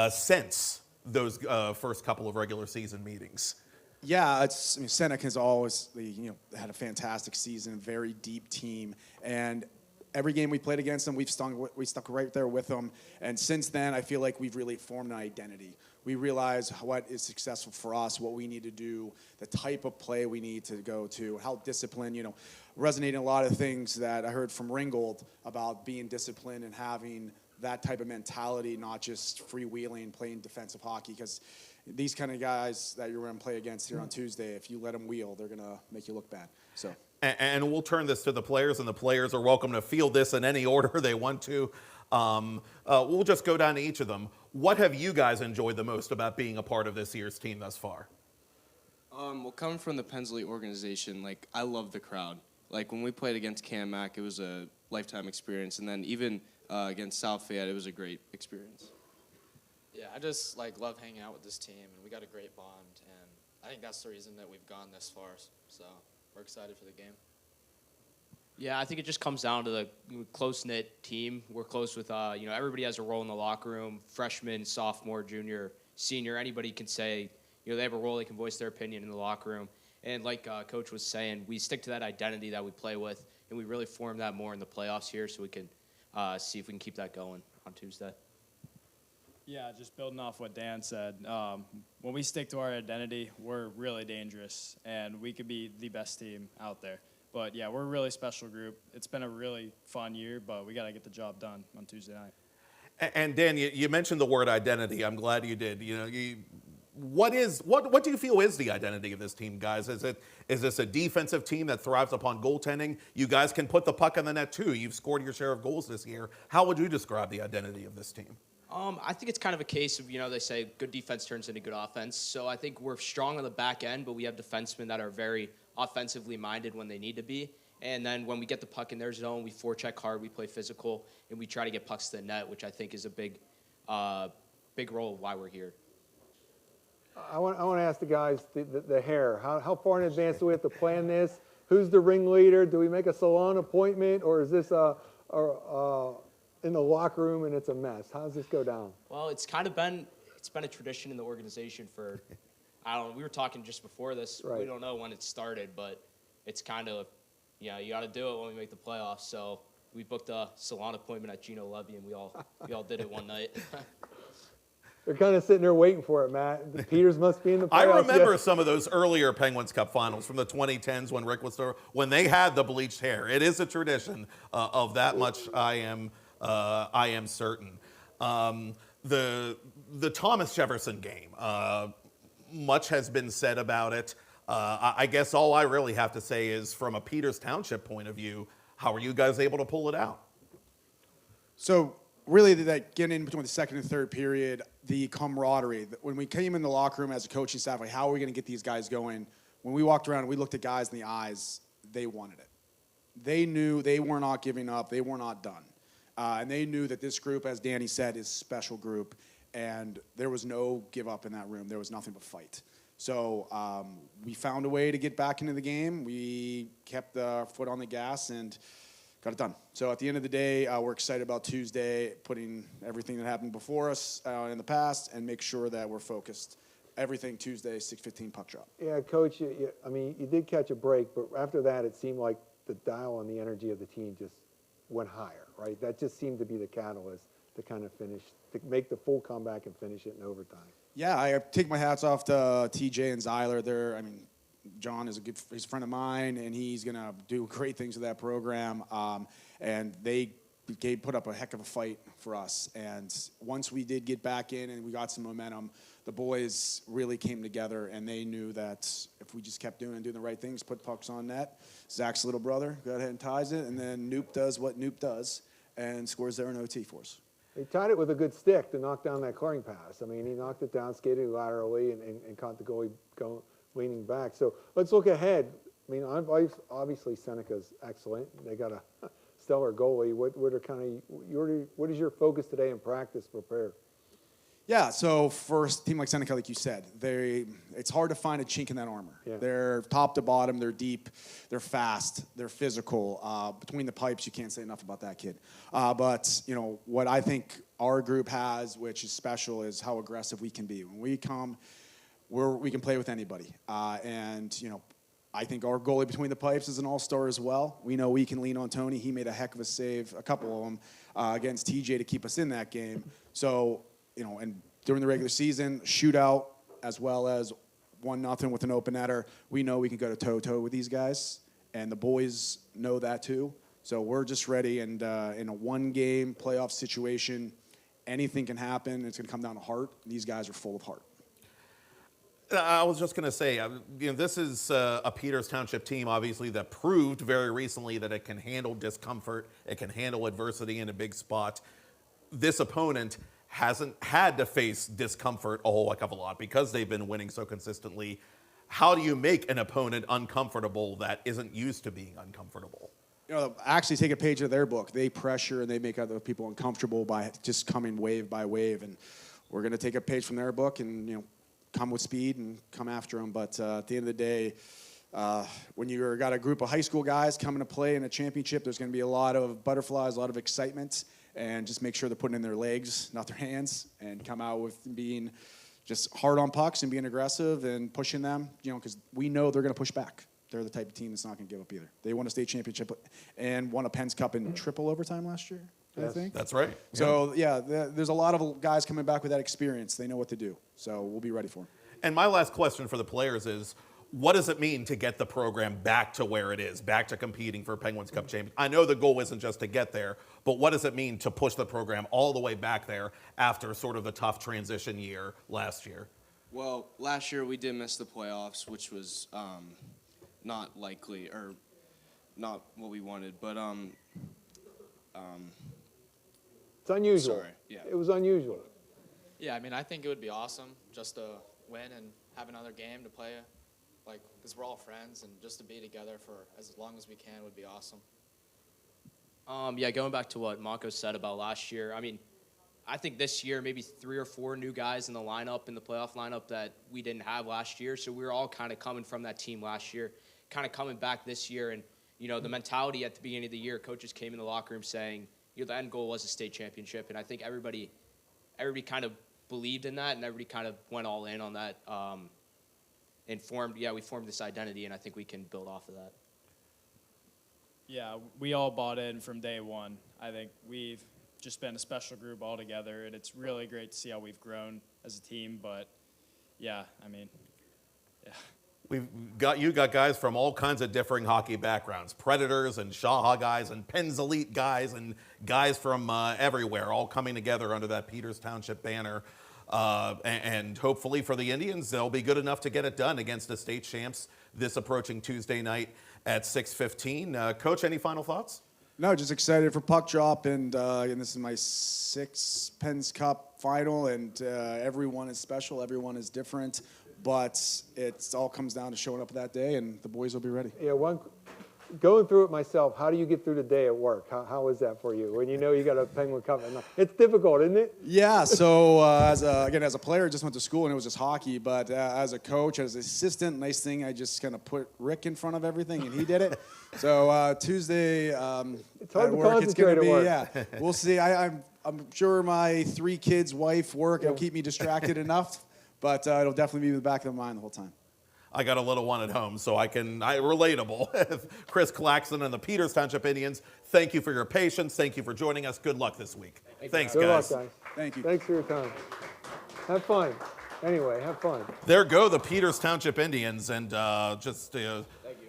since those first couple of regular season meetings? Yeah, Seneca's always had a fantastic season, very deep team, and every game we played against them, we stuck right there with them. And since then, I feel like we've really formed an identity. We realize what is successful for us, what we need to do, the type of play we need to go to, how disciplined, resonating a lot of things that I heard from Ringgold about being disciplined and having that type of mentality, not just freewheeling, playing defensive hockey, because these kind of guys that you're going to play against here on Tuesday, if you let them wheel, they're going to make you look bad. So. And we'll turn this to the players, and the players are welcome to field this in any order they want to. We'll just go down to each of them. What have you guys enjoyed the most about being a part of this year's team thus far? Well, coming from the Pensley organization, I love the crowd. When we played against Mac, it was a lifetime experience, and then even against South Fayette, it was a great experience. Yeah, I just love hanging out with this team, and we got a great bond, and I think that's the reason that we've gone this far. So we're excited for the game. Yeah, I think it just comes down to the close-knit team. We're close with, everybody has a role in the locker room. Freshman, sophomore, junior, senior, anybody can say, they have a role, they can voice their opinion in the locker room. And like Coach was saying, we stick to that identity that we play with, and we really form that more in the playoffs here so we can see if we can keep that going on Tuesday. Yeah, just building off what Dan said, when we stick to our identity, we're really dangerous, and we could be the best team out there. But, yeah, we're a really special group. It's been a really fun year, but we got to get the job done on Tuesday night. And Dan, you mentioned the word identity. I'm glad you did. What do you feel is the identity of this team, guys? Is this a defensive team that thrives upon goaltending? You guys can put the puck in the net too. You've scored your share of goals this year. How would you describe the identity of this team? I think it's kind of a case of, they say good defense turns into good offense. So I think we're strong on the back end, but we have defensemen that are very offensively minded when they need to be. And then when we get the puck in their zone, we forecheck hard, we play physical, and we try to get pucks to the net, which I think is a big role of why we're here. I want to ask the guys the hair. How far in advance do we have to plan this? Who's the ringleader? Do we make a salon appointment, or is this in the locker room and it's a mess? How does this go down? Well, it's been a tradition in the organization for, we were talking just before this. Right. We don't know when it started, but it's kind of, you got to do it when we make the playoffs. So we booked a salon appointment at Gino Levy, and we all did it one night. They're kind of sitting there waiting for it, Matt. The Peters must be in the playoffs. I remember yeah. some of those earlier Penguins Cup finals from the 2010s when Rick was there, when they had the bleached hair. It is a tradition of that much. I am certain. The Thomas Jefferson game. Much has been said about it. I guess all I really have to say is, from a Peters Township point of view, how are you guys able to pull it out? So really, that getting in between the second and third period, the camaraderie. When we came in the locker room as a coaching staff, like, how are we going to get these guys going? When we walked around and we looked at guys in the eyes, they wanted it. They knew they were not giving up. They were not done. And they knew that this group, as Danny said, is a special group. And there was no give up in that room. There was nothing but fight. So we found a way to get back into the game. We kept the foot on the gas and got it done. So at the end of the day, we're excited about Tuesday, putting everything that happened before us in the past and make sure that we're focused. Everything Tuesday, 6:15 puck drop. Yeah, Coach, I mean, you did catch a break, but after that, it seemed like the dial and the energy of the team just went higher, right? That just seemed to be the catalyst to kind of finish, to make the full comeback and finish it in overtime. Yeah, I take my hats off to TJ and Zyler. John is he's a friend of mine, and he's going to do great things with that program. And they put up a heck of a fight for us. And once we did get back in and we got some momentum, the boys really came together, and they knew that if we just kept doing the right things, put pucks on net, Zach's little brother go ahead and ties it, and then Noop does what Noop does and scores there in OT for us. He tied it with a good stick to knock down that clearing pass. I mean, he knocked it down, skated laterally, and caught the goalie leaning back. So let's look ahead. I mean, obviously Seneca's excellent. They got a stellar goalie. What is your focus today in practice to prepare? Yeah, so for a team like Seneca, like you said, it's hard to find a chink in that armor. Yeah. They're top to bottom, they're deep, they're fast, they're physical. Between the pipes, you can't say enough about that kid. But, what I think our group has, which is special, is how aggressive we can be. When we come, we can play with anybody. I think our goalie between the pipes is an all-star as well. We know we can lean on Tony. He made a heck of a save, a couple of them, against TJ to keep us in that game. So, and during the regular season, shootout, as well as 1-0 with an open netter, we know we can go toe-to-toe with these guys, and the boys know that too. So we're just ready, and in a one-game playoff situation, anything can happen. It's going to come down to heart. These guys are full of heart. I was just going to say, this is a Peters Township team, obviously, that proved very recently that it can handle discomfort, it can handle adversity in a big spot. This opponent hasn't had to face discomfort a whole heck of a lot because they've been winning so consistently. How do you make an opponent uncomfortable that isn't used to being uncomfortable? Actually take a page of their book. They pressure and they make other people uncomfortable by just coming wave by wave. And we're going to take a page from their book and, come with speed and come after them. But at the end of the day, when you've got a group of high school guys coming to play in a championship, there's going to be a lot of butterflies, a lot of excitement. And just make sure they're putting in their legs, not their hands, and come out with being just hard on pucks and being aggressive and pushing them, because we know they're going to push back. They're the type of team that's not going to give up either. They won a state championship and won a Penn's Cup in triple overtime last year, I think. That's right. So, there's a lot of guys coming back with that experience. They know what to do. So we'll be ready for them. And my last question for the players is, what does it mean to get the program back to where it is, back to competing for Penguins Cup champion? I know the goal isn't just to get there, but what does it mean to push the program all the way back there after sort of the tough transition year last year? Well, last year we did miss the playoffs, which was not likely or not what we wanted. But it's unusual. Sorry, yeah. It was unusual. Yeah, I think it would be awesome just to win and have another game to play. Because we're all friends, and just to be together for as long as we can would be awesome. Going back to what Mako said about last year, I think this year maybe 3 or 4 new guys in the playoff lineup that we didn't have last year. So we were all kind of coming from that team last year, kind of coming back this year. And, the mentality at the beginning of the year, coaches came in the locker room saying, the end goal was a state championship. And I think everybody kind of believed in that, and everybody kind of went all in on that. We formed this identity, and I think we can build off of that. Yeah, we all bought in from day one. I think we've just been a special group all together, and it's really great to see how we've grown as a team. But yeah, I mean, yeah. You got guys from all kinds of differing hockey backgrounds, Predators and Shaw guys and Penn's Elite guys and guys from everywhere, all coming together under that Peters Township banner. And hopefully for the Indians, they'll be good enough to get it done against the state champs this approaching Tuesday night at 6:15. Coach, any final thoughts? No, just excited for Popchock, and this is my 6th Penn's Cup final, and everyone is special, everyone is different. But it all comes down to showing up that day, and the boys will be ready. Yeah, going through it myself, how do you get through the day at work? How is that for you when you know you got a Penguin Cup? It's difficult, isn't it? Yeah, so as a player, I just went to school, and it was just hockey. But as a coach, as an assistant, nice thing, I just kind of put Rick in front of everything, and he did it. So Tuesday it's hard at to work, it's going to be, work. yeah, we'll see. I'm sure my 3 kids' wife work will keep me distracted enough. But it'll definitely be in the back of my mind the whole time. I got a little one at home, so relatable. Chris Claxton and the Peters Township Indians, thank you for your patience. Thank you for joining us. Good luck this week. Thanks, Good guys. luck, guys. Thank you. Thanks for your time. Have fun. Anyway, have fun. There go the Peters Township Indians, and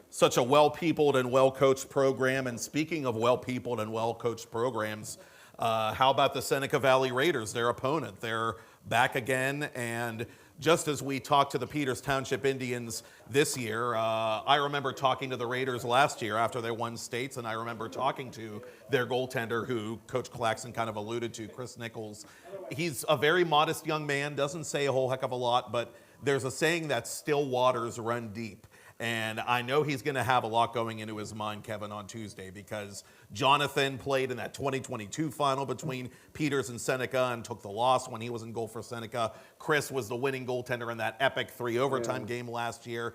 such a well-peopled and well-coached program. And speaking of well-peopled and well-coached programs, how about the Seneca Valley Raiders, their opponent? They're back again, and just as we talked to the Peters Township Indians this year, I remember talking to the Raiders last year after they won states, and I remember talking to their goaltender, who Coach Claxton kind of alluded to, Chris Nichols. He's a very modest young man, doesn't say a whole heck of a lot, but there's a saying that still waters run deep. And I know he's going to have a lot going into his mind, Kevin, on Tuesday, because Jonathan played in that 2022 final between Peters and Seneca and took the loss when he was in goal for Seneca. Chris was the winning goaltender in that epic 3 overtime game last year.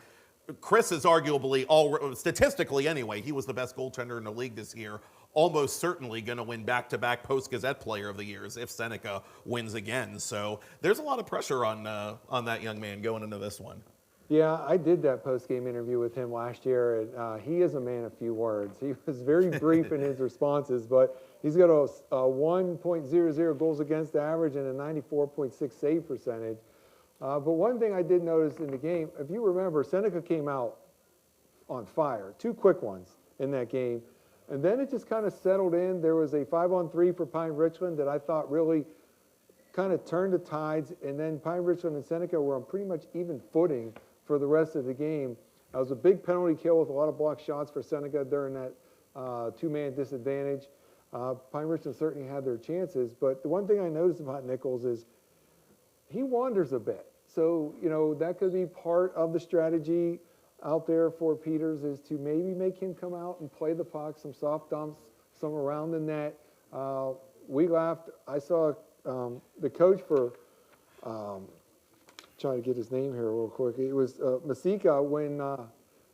Chris is arguably, statistically anyway, he was the best goaltender in the league this year. Almost certainly going to win back-to-back Post-Gazette Player of the Years if Seneca wins again. So there's a lot of pressure on that young man going into this one. Yeah, I did that post-game interview with him last year, and he is a man of few words. He was very brief in his responses, but he's got a 1.00 goals against average and a 94.6 save percentage. But one thing I did notice in the game, if you remember, Seneca came out on fire, 2 quick ones in that game, and then it just kind of settled in. There was a 5-on-3 for Pine Richland that I thought really kind of turned the tides, and then Pine Richland and Seneca were on pretty much even footing for the rest of the game. It was a big penalty kill with a lot of blocked shots for Seneca during that 2-man disadvantage. Pine Richland certainly had their chances, but the one thing I noticed about Nichols is he wanders a bit. So, that could be part of the strategy out there for Peters, is to maybe make him come out and play the puck, some soft dumps, some around the net. We laughed. I saw the coach for trying to get his name here real quick. It was Masika when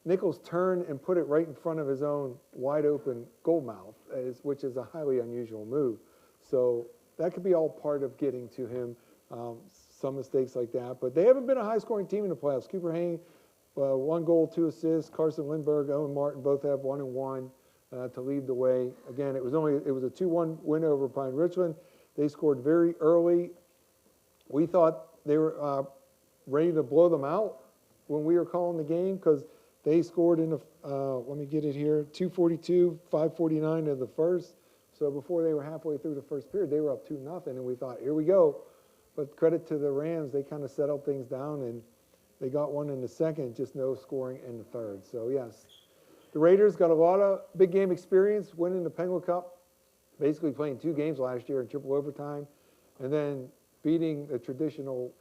Nichols turned and put it right in front of his own wide open goal mouth, which is a highly unusual move. So that could be all part of getting to him, some mistakes like that. But they haven't been a high-scoring team in the playoffs. Cooper Hayne, 1 goal, 2 assists. Carson Lindbergh, Owen Martin both have 1 and 1 to lead the way. Again, it was a 2-1 win over Pine Richland. They scored very early. We thought they were ready to blow them out when we were calling the game, because they scored in the, let me get it here, 2:42, 5:49 of the first. So before they were halfway through the first period, they were up 2-0, and we thought, here we go. But credit to the Rams, they kind of settled things down, and they got one in the second, just no scoring in the third. So yes, the Raiders got a lot of big game experience, winning the Penguin Cup, basically playing 2 games last year in triple overtime, and then beating the traditional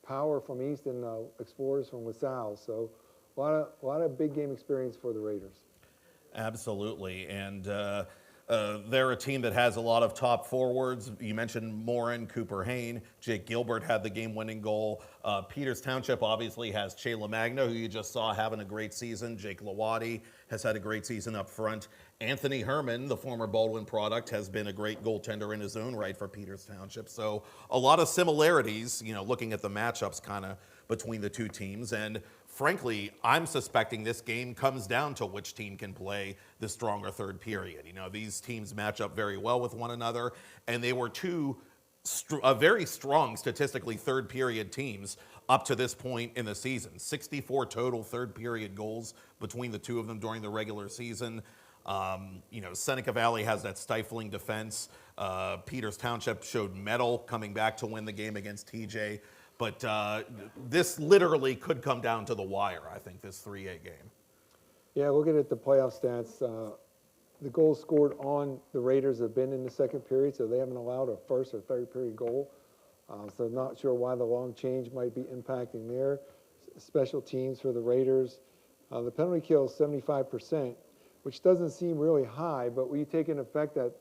power from East and Explorers from LaSalle. So a lot of big game experience for the Raiders. Absolutely, and they're a team that has a lot of top forwards. You mentioned Morin, Cooper Hayne. Jake Gilbert had the game-winning goal. Peters Township obviously has Che LaMagna, who you just saw having a great season. Jake Lawati has had a great season up front. Anthony Herman, the former Baldwin product, has been a great goaltender in his own right for Peters Township. So a lot of similarities, looking at the matchups kind of between the two teams. And frankly, I'm suspecting this game comes down to which team can play the stronger third period. These teams match up very well with one another, and they were 2 very strong statistically third period teams up to this point in the season. 64 total third period goals between the two of them during the regular season. Seneca Valley has that stifling defense. Peters Township showed mettle coming back to win the game against TJ. But this literally could come down to the wire, I think, this 3A game. Yeah, looking at the playoff stats, the goals scored on the Raiders have been in the second period, so they haven't allowed a first or third period goal. So not sure why the long change might be impacting their special teams for the Raiders. The penalty kill is 75%, which doesn't seem really high, but when you take into effect that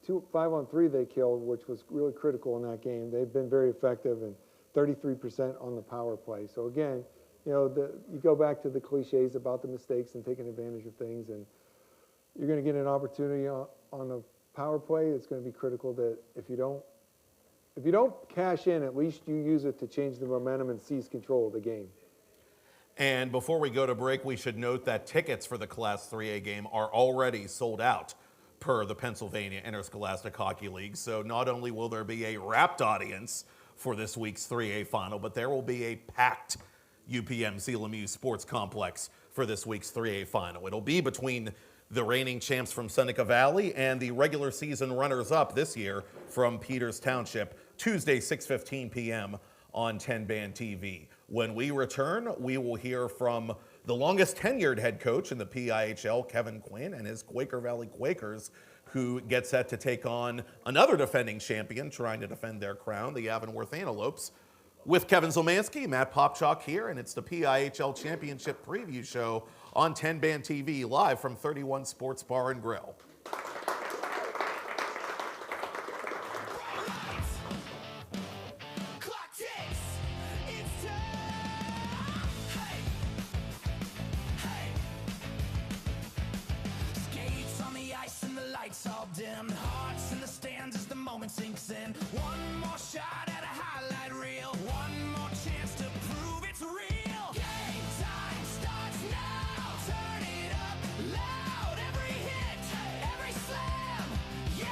5-on-3 they killed, which was really critical in that game, they've been very effective and 33% on the power play. So again, you go back to the cliches about the mistakes and taking advantage of things, and you're going to get an opportunity on the power play. It's going to be critical that if you don't cash in, at least you use it to change the momentum and seize control of the game. And before we go to break, we should note that tickets for the Class 3A game are already sold out per the Pennsylvania Interscholastic Hockey League. So not only will there be a wrapped audience for this week's 3A final, but there will be a packed UPMC Lemieux Sports Complex for this week's 3A final. It'll be between the reigning champs from Seneca Valley and the regular season runners-up this year from Peters Township, Tuesday, 6:15 p.m. on 10 Band TV. When we return, we will hear from the longest tenured head coach in the PIHL, Kevin Quinn, and his Quaker Valley Quakers, who get set to take on another defending champion trying to defend their crown, the Avonworth Antelopes. With Kevin Zielmanski, Matt Popchock here, and it's the PIHL Championship Preview Show on 10 Band TV, live from 31 Sports Bar and Grill. All dim, hearts in the stands as the moment sinks in. One more shot at a highlight reel. One more chance to prove it's real. Game time starts now. Turn it up loud. Every hit, every slam. Yeah,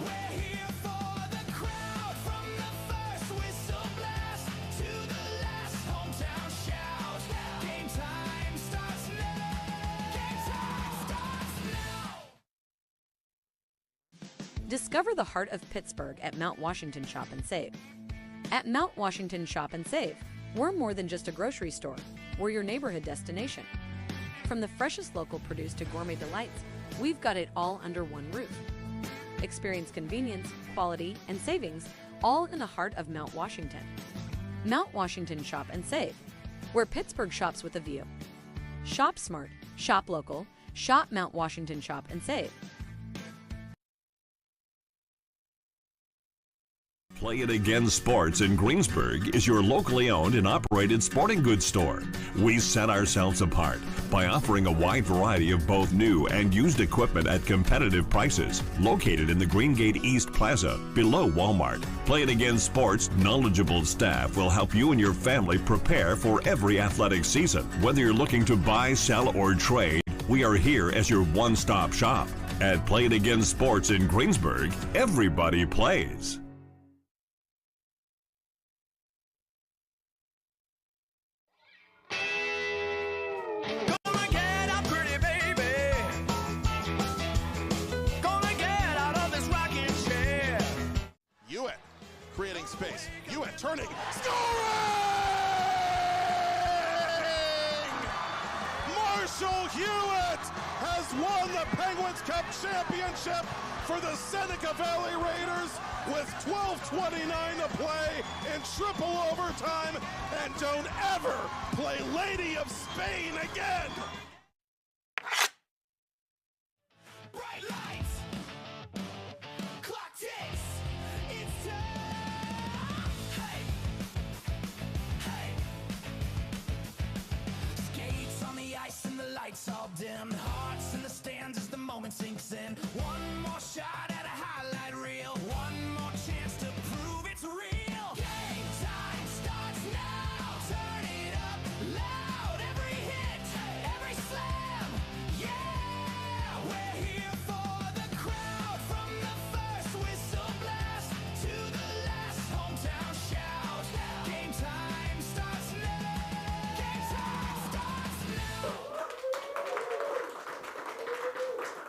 we're here for the crowd. From the first whistle blast to the last hometown shout. Game time starts now. Game time starts now. Discover the heart of Pittsburgh at Mount Washington Shop and Save. At Mount Washington Shop and Save, we're more than just a grocery store. We're your neighborhood destination. From the freshest local produce to gourmet delights, we've got it all under one roof. Experience convenience, quality, and savings, all in the heart of Mount Washington. Mount Washington Shop and Save, where Pittsburgh shops with a view. Shop smart, shop local, shop Mount Washington Shop and Save. Play It Again Sports in Greensburg is your locally owned and operated sporting goods store. We set ourselves apart by offering a wide variety of both new and used equipment at competitive prices. Located in the Greengate East Plaza, below Walmart, Play It Again Sports' knowledgeable staff will help you and your family prepare for every athletic season. Whether you're looking to buy, sell, or trade, we are here as your one-stop shop. At Play It Again Sports in Greensburg, everybody plays. Creating space. Hewitt turning. Scoring! Marshall Hewitt has won the Penguins Cup championship for the Seneca Valley Raiders with 12:29 to play in triple overtime. And don't ever play Lady of Spain again. Bright lights. Clock ticks. It's time. Lights all dim, hearts in the stands as the moment sinks in. One more shot at a highlight reel. One more chance to prove it's real. Game time starts now. Turn it up loud. Every hit, every slam. Yeah, we're here for the crowd. From the first whistle blast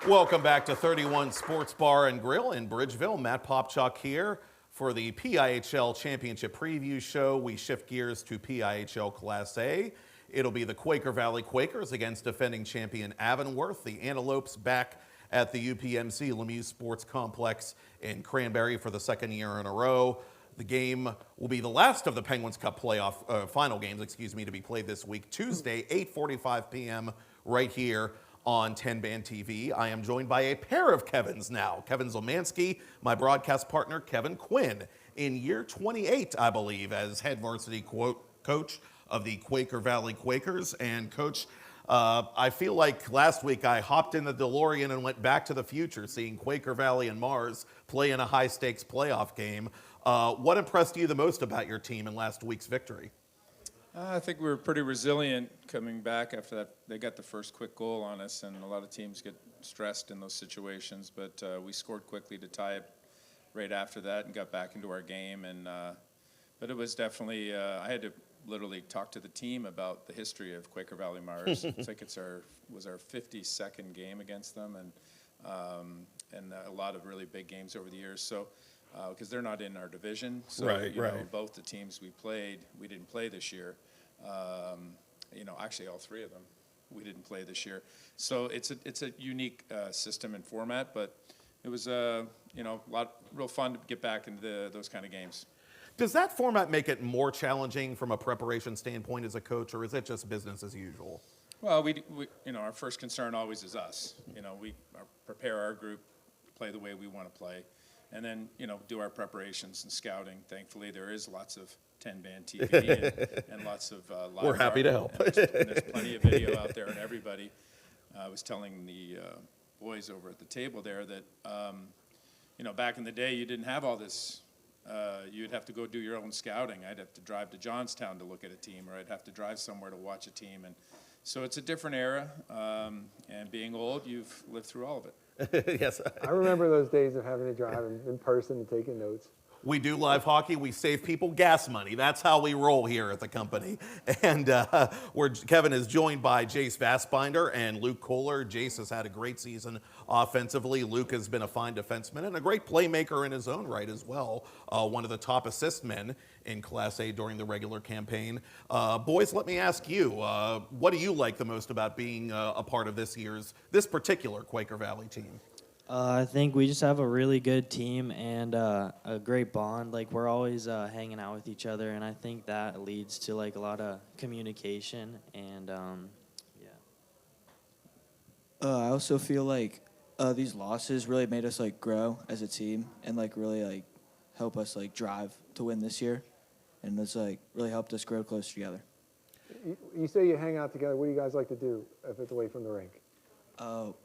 Welcome back to 31 Sports Bar and Grill in Bridgeville. Matt Popchock here for the PIHL Championship Preview Show. We shift gears to PIHL Class A. It'll be the Quaker Valley Quakers against defending champion Avonworth. The Antelopes back at the UPMC Lemieux Sports Complex in Cranberry for the second year in a row. The game will be the last of the Penguins Cup playoff final games, to be played this week, Tuesday, 8:45 p.m. right here on 10-Band TV. I am joined by a pair of Kevins now. Kevin Zielmanski, my broadcast partner, Kevin Quinn, in year 28, I believe, as head varsity coach of the Quaker Valley Quakers. And Coach, I feel like last week I hopped in the DeLorean and went back to the future, seeing Quaker Valley and Mars play in a high-stakes playoff game. What impressed you the most about your team in last week's victory? I think we were pretty resilient coming back after that. They got the first quick goal on us, and a lot of teams get stressed in those situations. But we scored quickly to tie it right after that and got back into our game. And but it was definitely I had to literally talk to the team about the history of Quaker Valley Mars. I think was our 52nd game against them, and a lot of really big games over the years. So. Because they're not in our division, so right. Both the teams we played, we didn't play this year. Actually, all three of them, we didn't play this year. So it's a unique system and format, but it was real fun to get back into those kind of games. Does that format make it more challenging from a preparation standpoint as a coach, or is it just business as usual? Well, we our first concern always is us. We prepare our group to play the way we want to play. And then, do our preparations and scouting. Thankfully, there is lots of 10-band TV and lots of live. We're happy to help. And there's plenty of video out there, and everybody. I was telling the boys over at the table there that, back in the day, you didn't have all this. You'd have to go do your own scouting. I'd have to drive to Johnstown to look at a team, or I'd have to drive somewhere to watch a team. And so it's a different era. And being old, you've lived through all of it. Yes. I remember those days of having to drive in person and taking notes. We do live hockey. We save people gas money. That's how we roll here at the company. And Kevin is joined by Jace Vassbinder and Luke Kohler. Jace has had a great season offensively. Luke has been a fine defenseman and a great playmaker in his own right as well. One of the top assist men in Class A during the regular campaign. Boys, let me ask you, what do you like the most about being a part of this particular Quaker Valley team? I think we just have a really good team and a great bond. We're always hanging out with each other, and I think that leads to a lot of communication. And I also feel like these losses really made us grow as a team and really help us drive to win this year, and it's really helped us grow closer together. You say you hang out together. What do you guys like to do if it's away from the rink?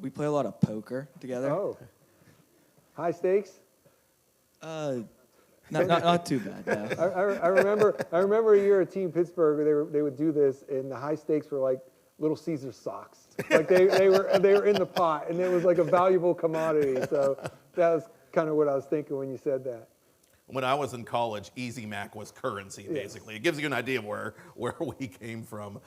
We play a lot of poker together. Oh, high stakes? Not too bad. No. I remember a year at Team Pittsburgh. They would do this, and the high stakes were Little Caesar socks. They were in the pot, and it was a valuable commodity. So that was kind of what I was thinking when you said that. When I was in college, Easy Mac was currency, basically. Yes. It gives you an idea of where we came from.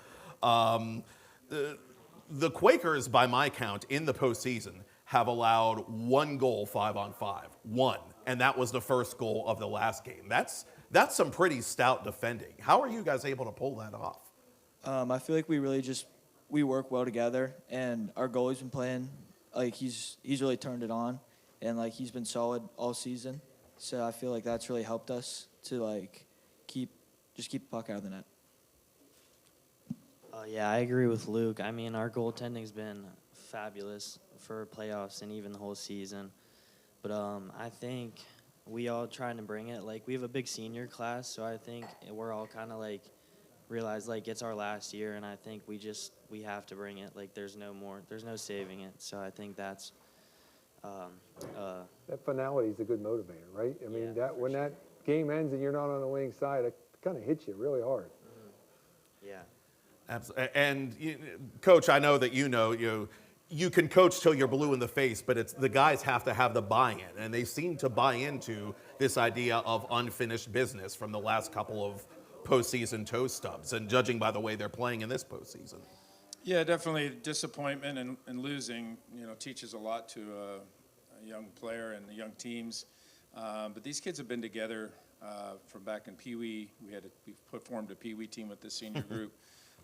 The Quakers, by my count, in the postseason, have allowed one goal 5-on-5. One. And that was the first goal of the last game. That's some pretty stout defending. How are you guys able to pull that off? I feel like we work well together, and our goalie's been playing. He's really turned it on, and he's been solid all season. So I feel like that's really helped us to keep the puck out of the net. Yeah, I agree with Luke. I mean, our goaltending's been fabulous for playoffs and even the whole season. But I think we all trying to bring it. We have a big senior class, so I think we're all kind of realize it's our last year, and I think we have to bring it. There's no saving it. So I think that's that finality is a good motivator, right? I mean, when sure. That game ends and you're not on the winning side, it kind of hits you really hard. Mm-hmm. Yeah. Absolutely. And Coach, I know that you can coach till you're blue in the face, but the guys have to have the buy-in, and they seem to buy into this idea of unfinished business from the last couple of postseason toe stubs, and judging by the way they're playing in this postseason. Yeah, definitely disappointment and losing, teaches a lot to a young player and the young teams. But these kids have been together from back in Pee Wee. We formed a Pee Wee team with the senior group.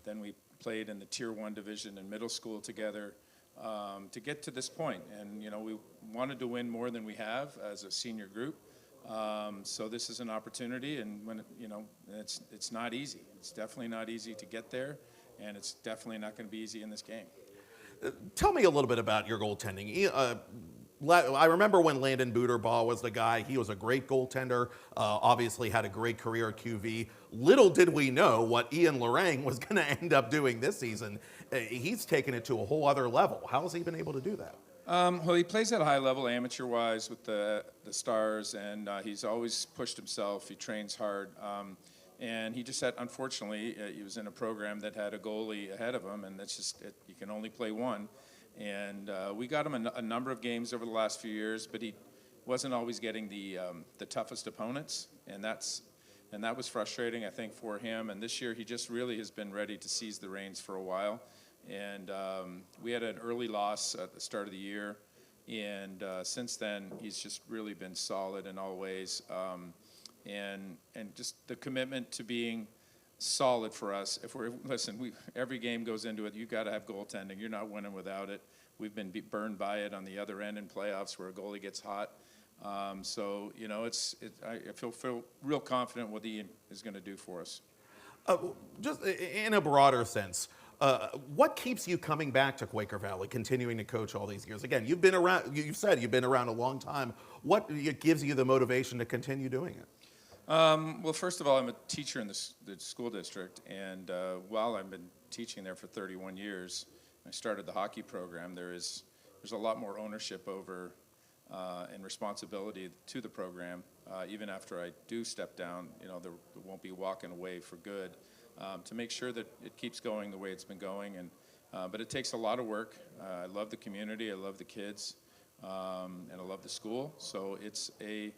Then we played in the Tier 1 division in middle school together to get to this point. And, we wanted to win more than we have as a senior group. So this is an opportunity, and when it's not easy. It's definitely not easy to get there, and it's definitely not going to be easy in this game. Tell me a little bit about your goaltending. I remember when Landon Buterbaugh was the guy. He was a great goaltender, obviously had a great career at QV. Little did we know what Ian Lorang was going to end up doing this season. He's taken it to a whole other level. How has he been able to do that? Well, he plays at a high level, amateur-wise, with the Stars, and he's always pushed himself. He trains hard. And he just had, unfortunately, he was in a program that had a goalie ahead of him, and that's just, you can only play one. And we got him a number of games over the last few years, but he wasn't always getting the toughest opponents, and that was frustrating, I think, for him. And this year, he just really has been ready to seize the reins for a while. And we had an early loss at the start of the year, and since then, he's just really been solid in all ways. And just the commitment to being solid for us. Every game goes into it. You got to have goaltending. You're not winning without it. We've been burned by it on the other end in playoffs where a goalie gets hot. So I feel real confident what Ian is going to do for us. Just in a broader sense, what keeps you coming back to Quaker Valley, continuing to coach all these years? Again, you've been around. You said you've been around a long time. What gives you the motivation to continue doing it? Well, first of all, I'm a teacher in the school district, and while I've been teaching there for 31 years, I started the hockey program. There's a lot more ownership over and responsibility to the program. Even after I do step down, there won't be walking away for good. To make sure that it keeps going the way it's been going, but it takes a lot of work. I love the community, I love the kids, and I love the school. So it's a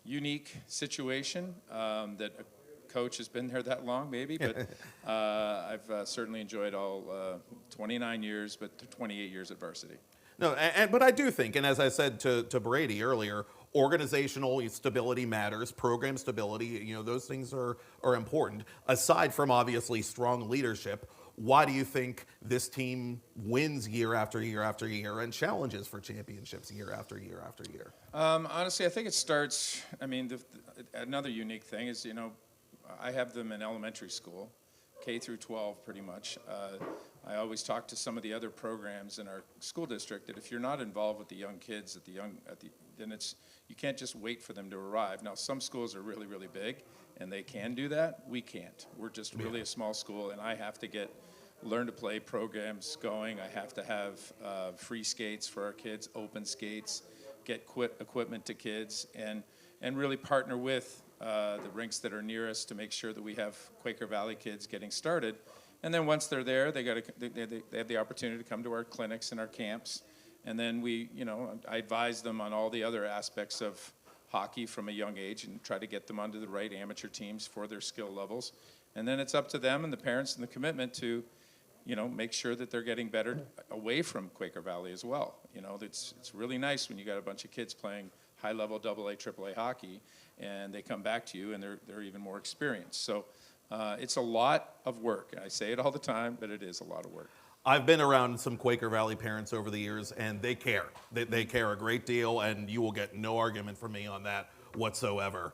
unique situation that a coach has been there that long, maybe, but I've certainly enjoyed all 29 years, but 28 years at varsity. No, but I do think, and as I said to Brady earlier, organizational stability matters, program stability, those things are important. Aside from obviously strong leadership, why do you think this team wins year after year after year and challenges for championships year after year after year? Honestly, I think it starts, another unique thing is, I have them in elementary school, K through 12 pretty much. I always talk to some of the other programs in our school district that if you're not involved with the young kids then you can't just wait for them to arrive. Now, some schools are really, really big, and they can do that. We can't. We're just really a small school, and I have to get learn to play programs going. I have to have free skates for our kids, open skates, get equipment to kids, and really partner with the rinks that are near us to make sure that we have Quaker Valley kids getting started. And then once they're there, they have the opportunity to come to our clinics and our camps. And then I advise them on all the other aspects of hockey from a young age and try to get them onto the right amateur teams for their skill levels. And then it's up to them and the parents and the commitment to, make sure that they're getting better away from Quaker Valley as well. It's really nice when you got a bunch of kids playing high-level AA, AAA hockey, and they come back to you and they're even more experienced. So it's a lot of work. I say it all the time, but it is a lot of work. I've been around some Quaker Valley parents over the years, and they care. They care a great deal, and you will get no argument from me on that whatsoever.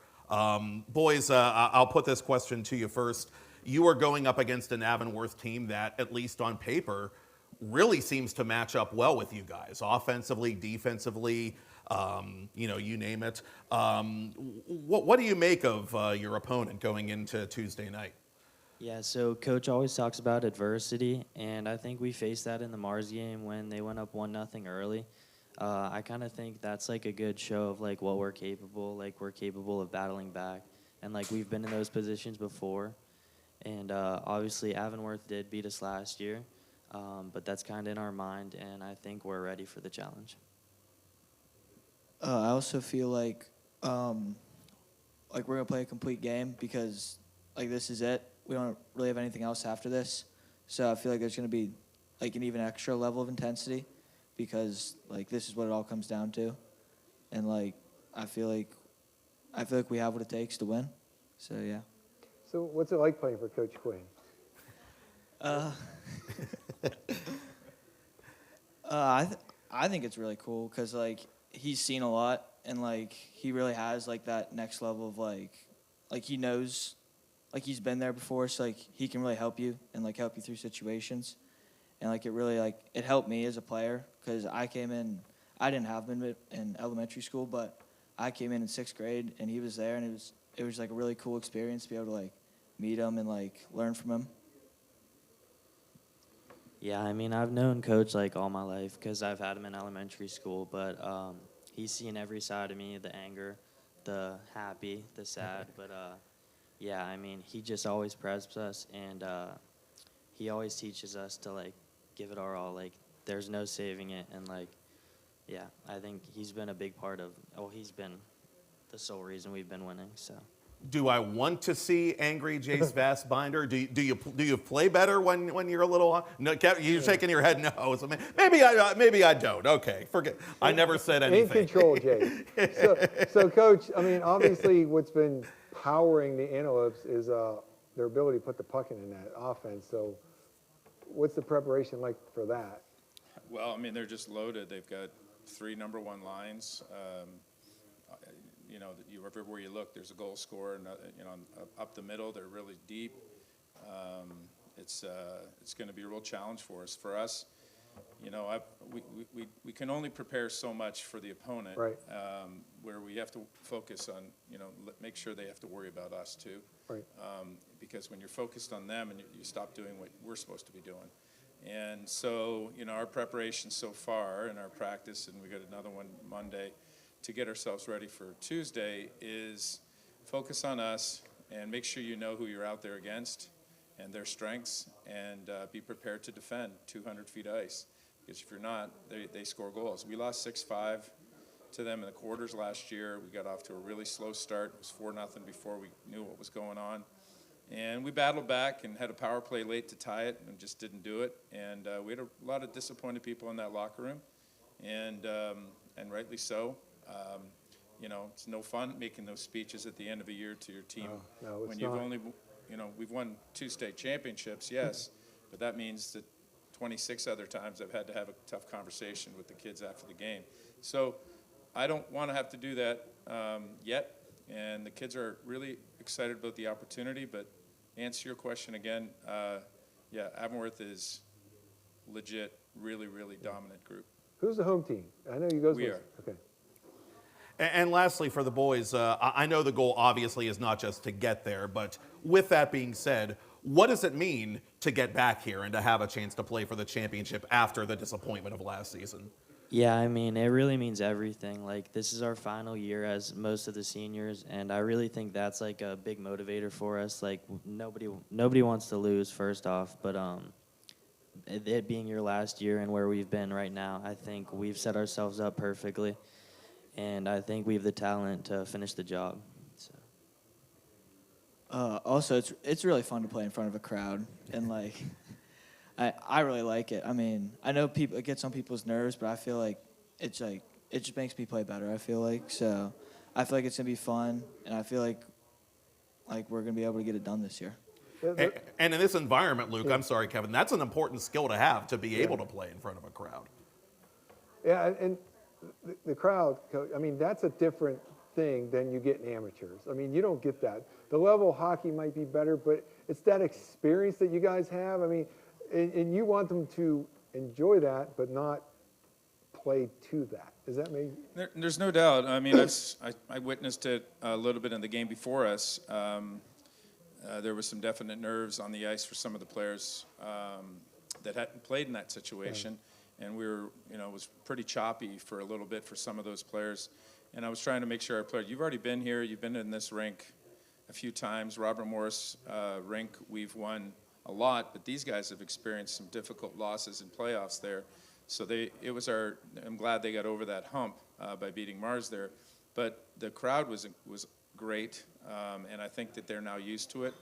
Boys, I'll put this question to you first. You are going up against an Avonworth team that, at least on paper, really seems to match up well with you guys, offensively, defensively, you name it. What do you make of your opponent going into Tuesday night? Yeah, so Coach always talks about adversity, and I think we faced that in the Mars game when they went up 1-0 early. I kind of think that's like a good show of like what we're capable of battling back, and like we've been in those positions before. And obviously Avonworth did beat us last year, but that's kind of in our mind, and I think we're ready for the challenge. I also feel like we're gonna play a complete game because this is it. We don't really have anything else after this, so I feel like there's gonna be like an even extra level of intensity, because like this is what it all comes down to, and like I feel like we have what it takes to win. So yeah. So what's it like playing for Coach Quinn? I think it's really cool because like he's seen a lot, and like he really has like that next level of like he knows, like he's been there before, so like he can really help you and like help you through situations, and like it really like it helped me as a player because I didn't have him in elementary school, but I came in 6th grade and he was there, and it was like a really cool experience to be able to like meet him and like learn from him. Yeah, I mean, I've known Coach like all my life because I've had him in elementary school, but he's seen every side of me, the anger, the happy, the sad, but yeah, I mean, he just always preps us, and he always teaches us to like give it our all, like there's no saving it, and like, yeah, I think he's been a big part of, he's been the sole reason we've been winning, so. Do I want to see angry Jace Vastbinder? Do you play better when you're a little? No, you're shaking your head no. So maybe I don't. Okay, forget. I never said anything. In control, Jace. So Coach, I mean, obviously, what's been powering the Antelopes is their ability to put the puck in that offense. So, what's the preparation like for that? Well, I mean, they're just loaded. They've got 3 number 1 lines. You know, everywhere you look, there's a goal scorer, and you know, up the middle, they're really deep. It's going to be a real challenge for us. For us, you know, we can only prepare so much for the opponent, right. Where we have to focus on, you know, make sure they have to worry about us too, right. Because when you're focused on them, and you stop doing what we're supposed to be doing. And so, you know, our preparation so far in our practice, and we got another one Monday, to get ourselves ready for Tuesday, is focus on us and make sure you know who you're out there against and their strengths, and be prepared to defend 200 feet of ice. Because if you're not, they score goals. We lost 6-5 to them in the quarters last year. We got off to a really slow start. It was 4-0 before we knew what was going on. And we battled back and had a power play late to tie it and just didn't do it. And we had a lot of disappointed people in that locker room, and rightly so. You know, it's no fun making those speeches at the end of a year to your team when you've only, you know, we've won 2 state championships, yes, but that means that 26 other times I've had to have a tough conversation with the kids after the game. So I don't want to have to do that yet, and the kids are really excited about the opportunity. But answer your question again, yeah, Avonworth is legit, really, really dominant group. Who's the home team? I know you guys. We are. Okay. And lastly, for the boys, I know the goal obviously is not just to get there, but with that being said, what does it mean to get back here and to have a chance to play for the championship after the disappointment of last season? Yeah, I mean, it really means everything. Like, this is our final year as most of the seniors, and I really think that's like a big motivator for us. Like, nobody wants to lose, first off, but it being your last year and where we've been right now, I think we've set ourselves up perfectly, and I think we have the talent to finish the job. So. Also, it's really fun to play in front of a crowd, and like, I really like it. I mean, I know it gets on people's nerves, but I feel like it just makes me play better. I feel like it's gonna be fun, and I feel like we're gonna be able to get it done this year. And in this environment, Luke, I'm sorry, Kevin, that's an important skill to have, to be able to play in front of a crowd. Yeah, and the crowd, I mean, that's a different thing than you get in amateurs. I mean, you don't get that. The level of hockey might be better, but it's that experience that you guys have. I mean, and you want them to enjoy that, but not play to that. Does that make? There's no doubt. I mean, I witnessed it a little bit in the game before us. There was some definite nerves on the ice for some of the players that hadn't played in that situation. Yeah. And we were, you know, it was pretty choppy for a little bit for some of those players. And I was trying to make sure our players, you've already been here, you've been in this rink a few times. Robert Morris rink, we've won a lot, but these guys have experienced some difficult losses in playoffs there. So I'm glad they got over that hump by beating Mars there. But the crowd was great, and I think that they're now used to it.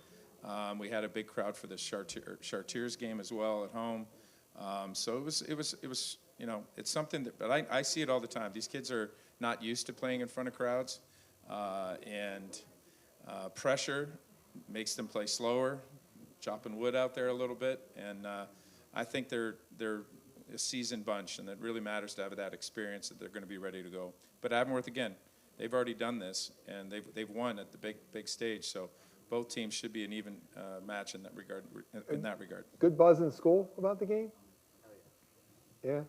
We had a big crowd for the Chartiers game as well at home. So it was it's something that, but I see it all the time. These kids are not used to playing in front of crowds, and pressure makes them play slower, chopping wood out there a little bit, and I think they're a seasoned bunch, and it really matters to have that experience that they're going to be ready to go. But Avonworth, again, they've already done this, and they've won at the big stage, so both teams should be an even match in that regard. Good buzz in school about the game? Yeah,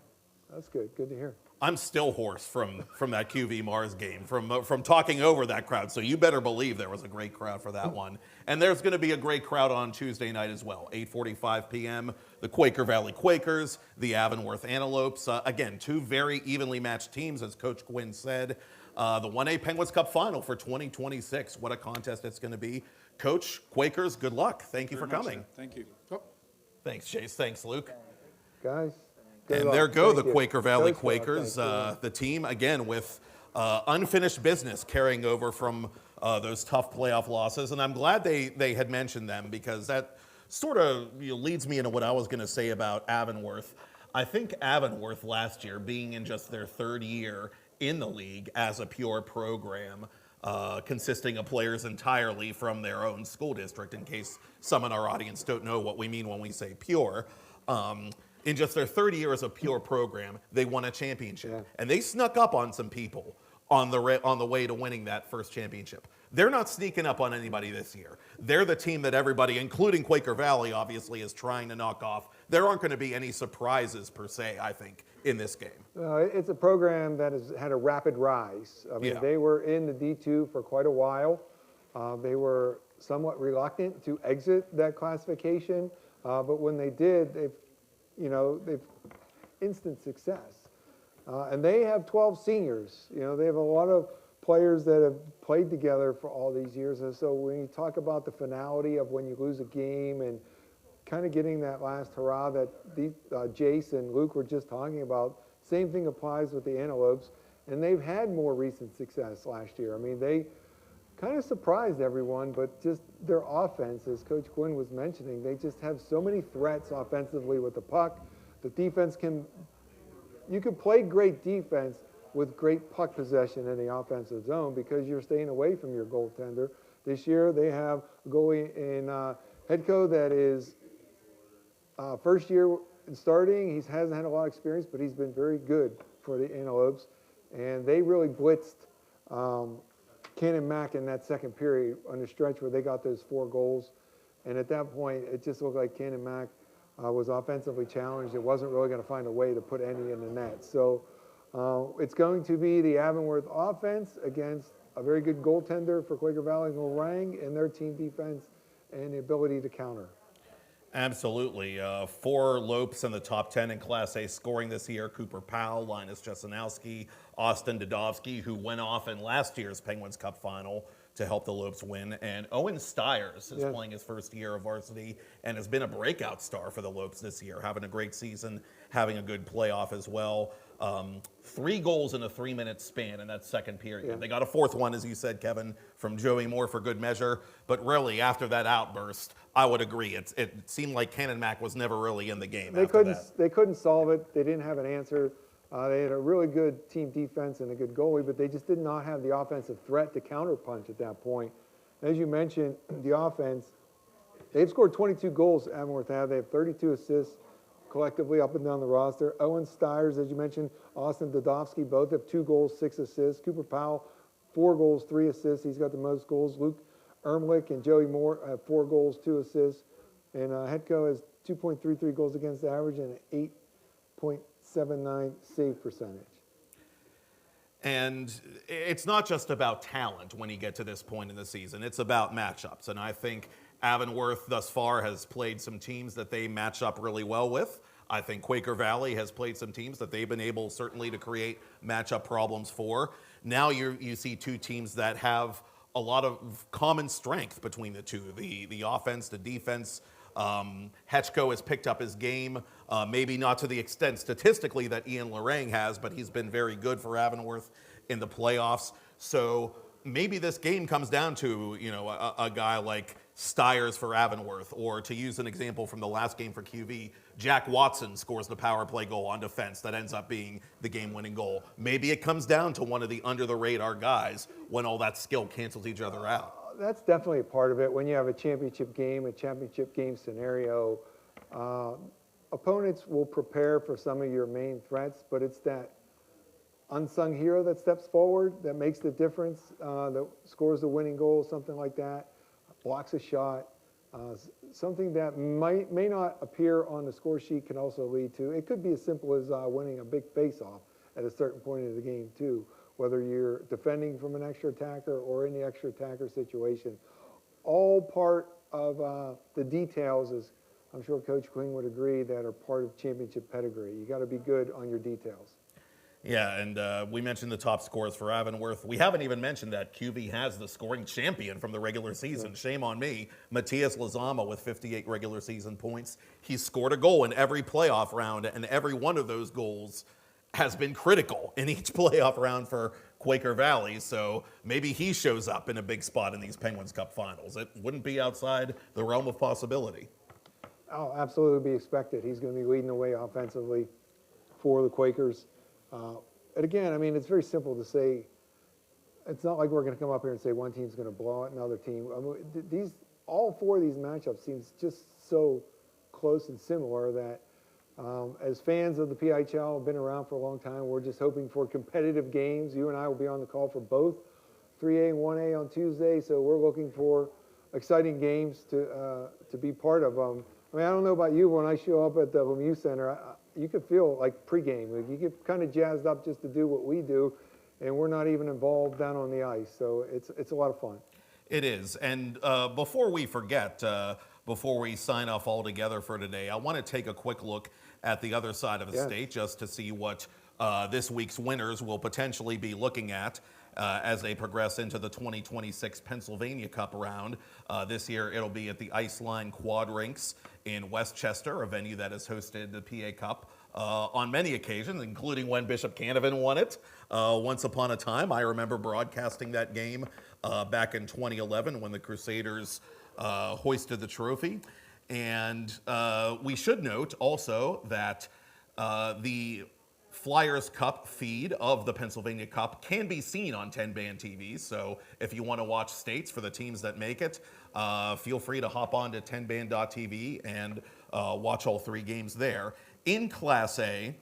that's good. Good to hear. I'm still hoarse from that QV Mars game, from talking over that crowd. So you better believe there was a great crowd for that one. And there's going to be a great crowd on Tuesday night as well, 8:45 p.m. The Quaker Valley Quakers, the Avonworth Antelopes. Again, two very evenly matched teams, as Coach Quinn said. The 1A Penguins Cup Final for 2026. What a contest it's going to be. Coach, Quakers, good luck. Thank you for coming. Thank you. Thanks, Chase. Thanks, Luke. Guys. And there go the Quaker Valley Quakers, the team, again, with unfinished business carrying over from those tough playoff losses. And I'm glad they had mentioned them, because that sort of leads me into what I was going to say about Avonworth. I think Avonworth last year, being in just their third year in the league as a pure program, consisting of players entirely from their own school district, in case some in our audience don't know what we mean when we say pure, in just their 30 years of pure program, they won a championship. Yeah. And they snuck up on some people on the way to winning that first championship. They're not sneaking up on anybody this year. They're the team that everybody, including Quaker Valley, obviously, is trying to knock off. There aren't going to be any surprises, per se, I think, in this game. It's a program that has had a rapid rise. I mean, They were in the D2 for quite a while. They were somewhat reluctant to exit that classification, but when they did, they've instant success. And they have 12 seniors. They have a lot of players that have played together for all these years. And so when you talk about the finality of when you lose a game and kind of getting that last hurrah that Jace and Luke were just talking about, same thing applies with the Antelopes. And they've had more recent success last year. I mean, they kind of surprised everyone, but just their offense, as Coach Quinn was mentioning, they just have so many threats offensively with the puck. The defense you can play great defense with great puck possession in the offensive zone because you're staying away from your goaltender. This year they have a goalie in Hedko that is first year starting. He hasn't had a lot of experience, but he's been very good for the Antelopes. And they really blitzed Cannon Mack in that second period on the stretch where they got those 4 goals. And at that point, it just looked like Cannon Mack was offensively challenged. It wasn't really going to find a way to put any in the net. So it's going to be the Avonworth offense against a very good goaltender for Quaker Valley and Lorang, and their team defense and the ability to counter. Absolutely. 4 Lopes in the top 10 in Class A scoring this year. Cooper Powell, Linus Jesenowski, Austin Dodovsky, who went off in last year's Penguins Cup final to help the Lopes win. And Owen Stiers is playing his first year of varsity and has been a breakout star for the Lopes this year, having a great season, having a good playoff as well. 3 goals in a 3-minute span in that second period. Yeah. They got a 4th one, as you said, Kevin, from Joey Moore for good measure. But really, after that outburst, I would agree. It seemed like Cannon Mack was never really in the game. They couldn't solve it. They didn't have an answer. They had a really good team defense and a good goalie, but they just did not have the offensive threat to counterpunch at that point. As you mentioned, the offense, they've scored 22 goals, Avonworth have. They have 32 assists collectively up and down the roster. Owen Stiers, as you mentioned, Austin Dodovsky, both have 2 goals, 6 assists. Cooper Powell, 4 goals, 3 assists. He's got the most goals. Luke Ermlich and Joey Moore have 4 goals, 2 assists. And Hedko has 2.33 goals against average and an 8.79 save percentage. And it's not just about talent when you get to this point in the season. It's about matchups. And I think Avonworth thus far has played some teams that they match up really well with. I think Quaker Valley has played some teams that they've been able certainly to create matchup problems for. Now you see 2 teams that have a lot of common strength between the two, the offense, the defense. Hetchko has picked up his game, maybe not to the extent statistically that Ian Lorang has, but he's been very good for Avonworth in the playoffs. So maybe this game comes down to, a guy like Stiers for Avonworth, or to use an example from the last game for QV, Jack Watson scores the power play goal on defense that ends up being the game-winning goal. Maybe it comes down to one of the under-the-radar guys when all that skill cancels each other out. That's definitely a part of it. When you have a championship game scenario, opponents will prepare for some of your main threats, but it's that unsung hero that steps forward that makes the difference, that scores the winning goal, something like that, blocks a shot. Something that may not appear on the score sheet can also lead to, it could be as simple as winning a big face-off at a certain point in the game too, whether you're defending from an extra attacker or in the extra attacker situation. All part of the details, is I'm sure Coach Quinn would agree, that are part of championship pedigree. You got to be good on your details. Yeah, and we mentioned the top scores for Avonworth. We haven't even mentioned that QV has the scoring champion from the regular season. Yeah. Shame on me. Matias Lazama with 58 regular season points. He's scored a goal in every playoff round, and every one of those goals has been critical in each playoff round for Quaker Valley. So maybe he shows up in a big spot in these Penguins Cup finals. It wouldn't be outside the realm of possibility. Oh, absolutely be expected. He's going to be leading the way offensively for the Quakers. And again, I mean, it's very simple to say, it's not like we're going to come up here and say one team's going to blow out another team. I mean, all four of these matchups seems just so close and similar that as fans of the PIHL, have been around for a long time, we're just hoping for competitive games. You and I will be on the call for both 3A and 1A on Tuesday, so we're looking for exciting games to be part of. I mean, I don't know about you, when I show up at the Lemieux Center, you could feel like pregame. Like you get kind of jazzed up just to do what we do, and we're not even involved down on the ice. So it's a lot of fun. It is. And before we forget, before we sign off altogether for today, I want to take a quick look at the other side of the state just to see what this week's winners will potentially be looking at as they progress into the 2026 Pennsylvania Cup round. This year it'll be at the Iceline Quad Rinks in Westchester, a venue that has hosted the PA Cup on many occasions, including when Bishop Canavan won it once upon a time. I remember broadcasting that game back in 2011 when the Crusaders hoisted the trophy. And we should note also that the Flyers Cup feed of the Pennsylvania Cup can be seen on 10-band TV. So if you want to watch states for the teams that make it, feel free to hop on to 10band.tv and watch all three games there. In Class A,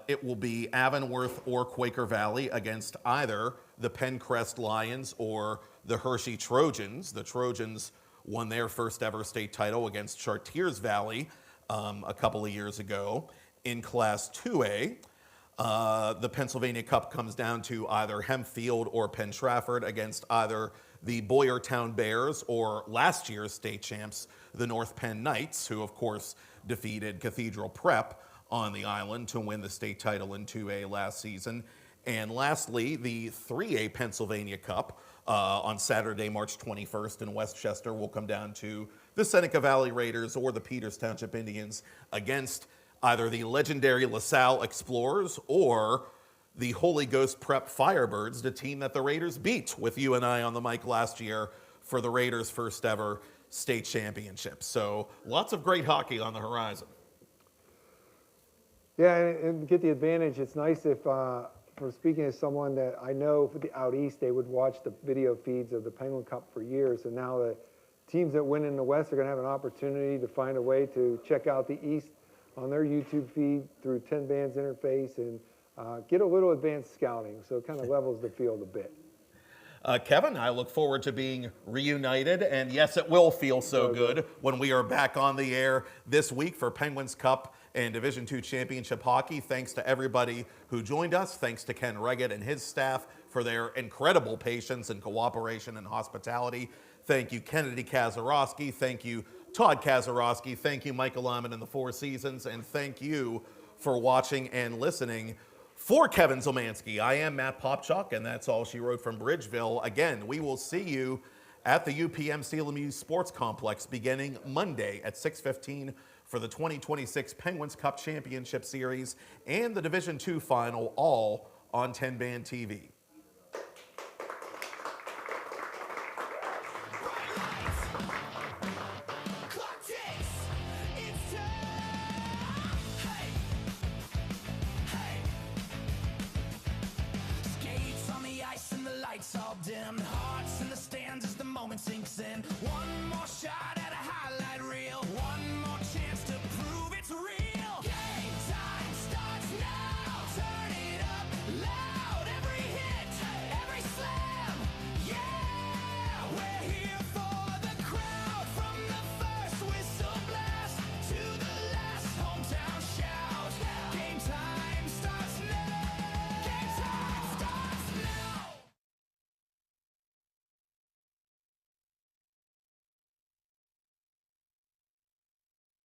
it will be Avonworth or Quaker Valley against either the Pencrest Lions or the Hershey Trojans. The Trojans won their first ever state title against Chartiers Valley a couple of years ago. In Class 2A, the Pennsylvania Cup comes down to either Hempfield or Penn Trafford against either the Boyertown Bears or last year's state champs, the North Penn Knights, who of course defeated Cathedral Prep on the island to win the state title in 2A last season. And lastly, the 3A Pennsylvania Cup on Saturday, March 21st in Westchester will come down to the Seneca Valley Raiders or the Peters Township Indians against either the legendary LaSalle Explorers or the Holy Ghost Prep Firebirds, the team that the Raiders beat with you and I on the mic last year for the Raiders' first ever state championship. So lots of great hockey on the horizon. Yeah, and get the advantage. It's nice if, for speaking as someone that I know for the out east, they would watch the video feeds of the Penguin Cup for years, and now the teams that win in the West are going to have an opportunity to find a way to check out the East on their YouTube feed through 10 Band's interface and get a little advanced scouting, so it kind of levels the field a bit. Kevin, I look forward to being reunited, and yes, it will feel so good when we are back on the air this week for Penguins Cup and Division II Championship Hockey. Thanks to everybody who joined us. Thanks to Ken Reggett and his staff for their incredible patience and cooperation and hospitality. Thank you, Kennedy Kazarowski. Thank you, Todd Kazarowski. Thank you, Michael Lyman and the Four Seasons. And thank you for watching and listening. For Kevin Zielmanski, I am Matt Popchock, and that's all she wrote from Bridgeville. Again, we will see you at the UPMC Lemieux Sports Complex beginning Monday at 6:15 for the 2026 Penguins Cup Championship Series and the Division II Final, all on 10-Band TV. dimmed. Hearts in the stands as the moment sinks in. One more shot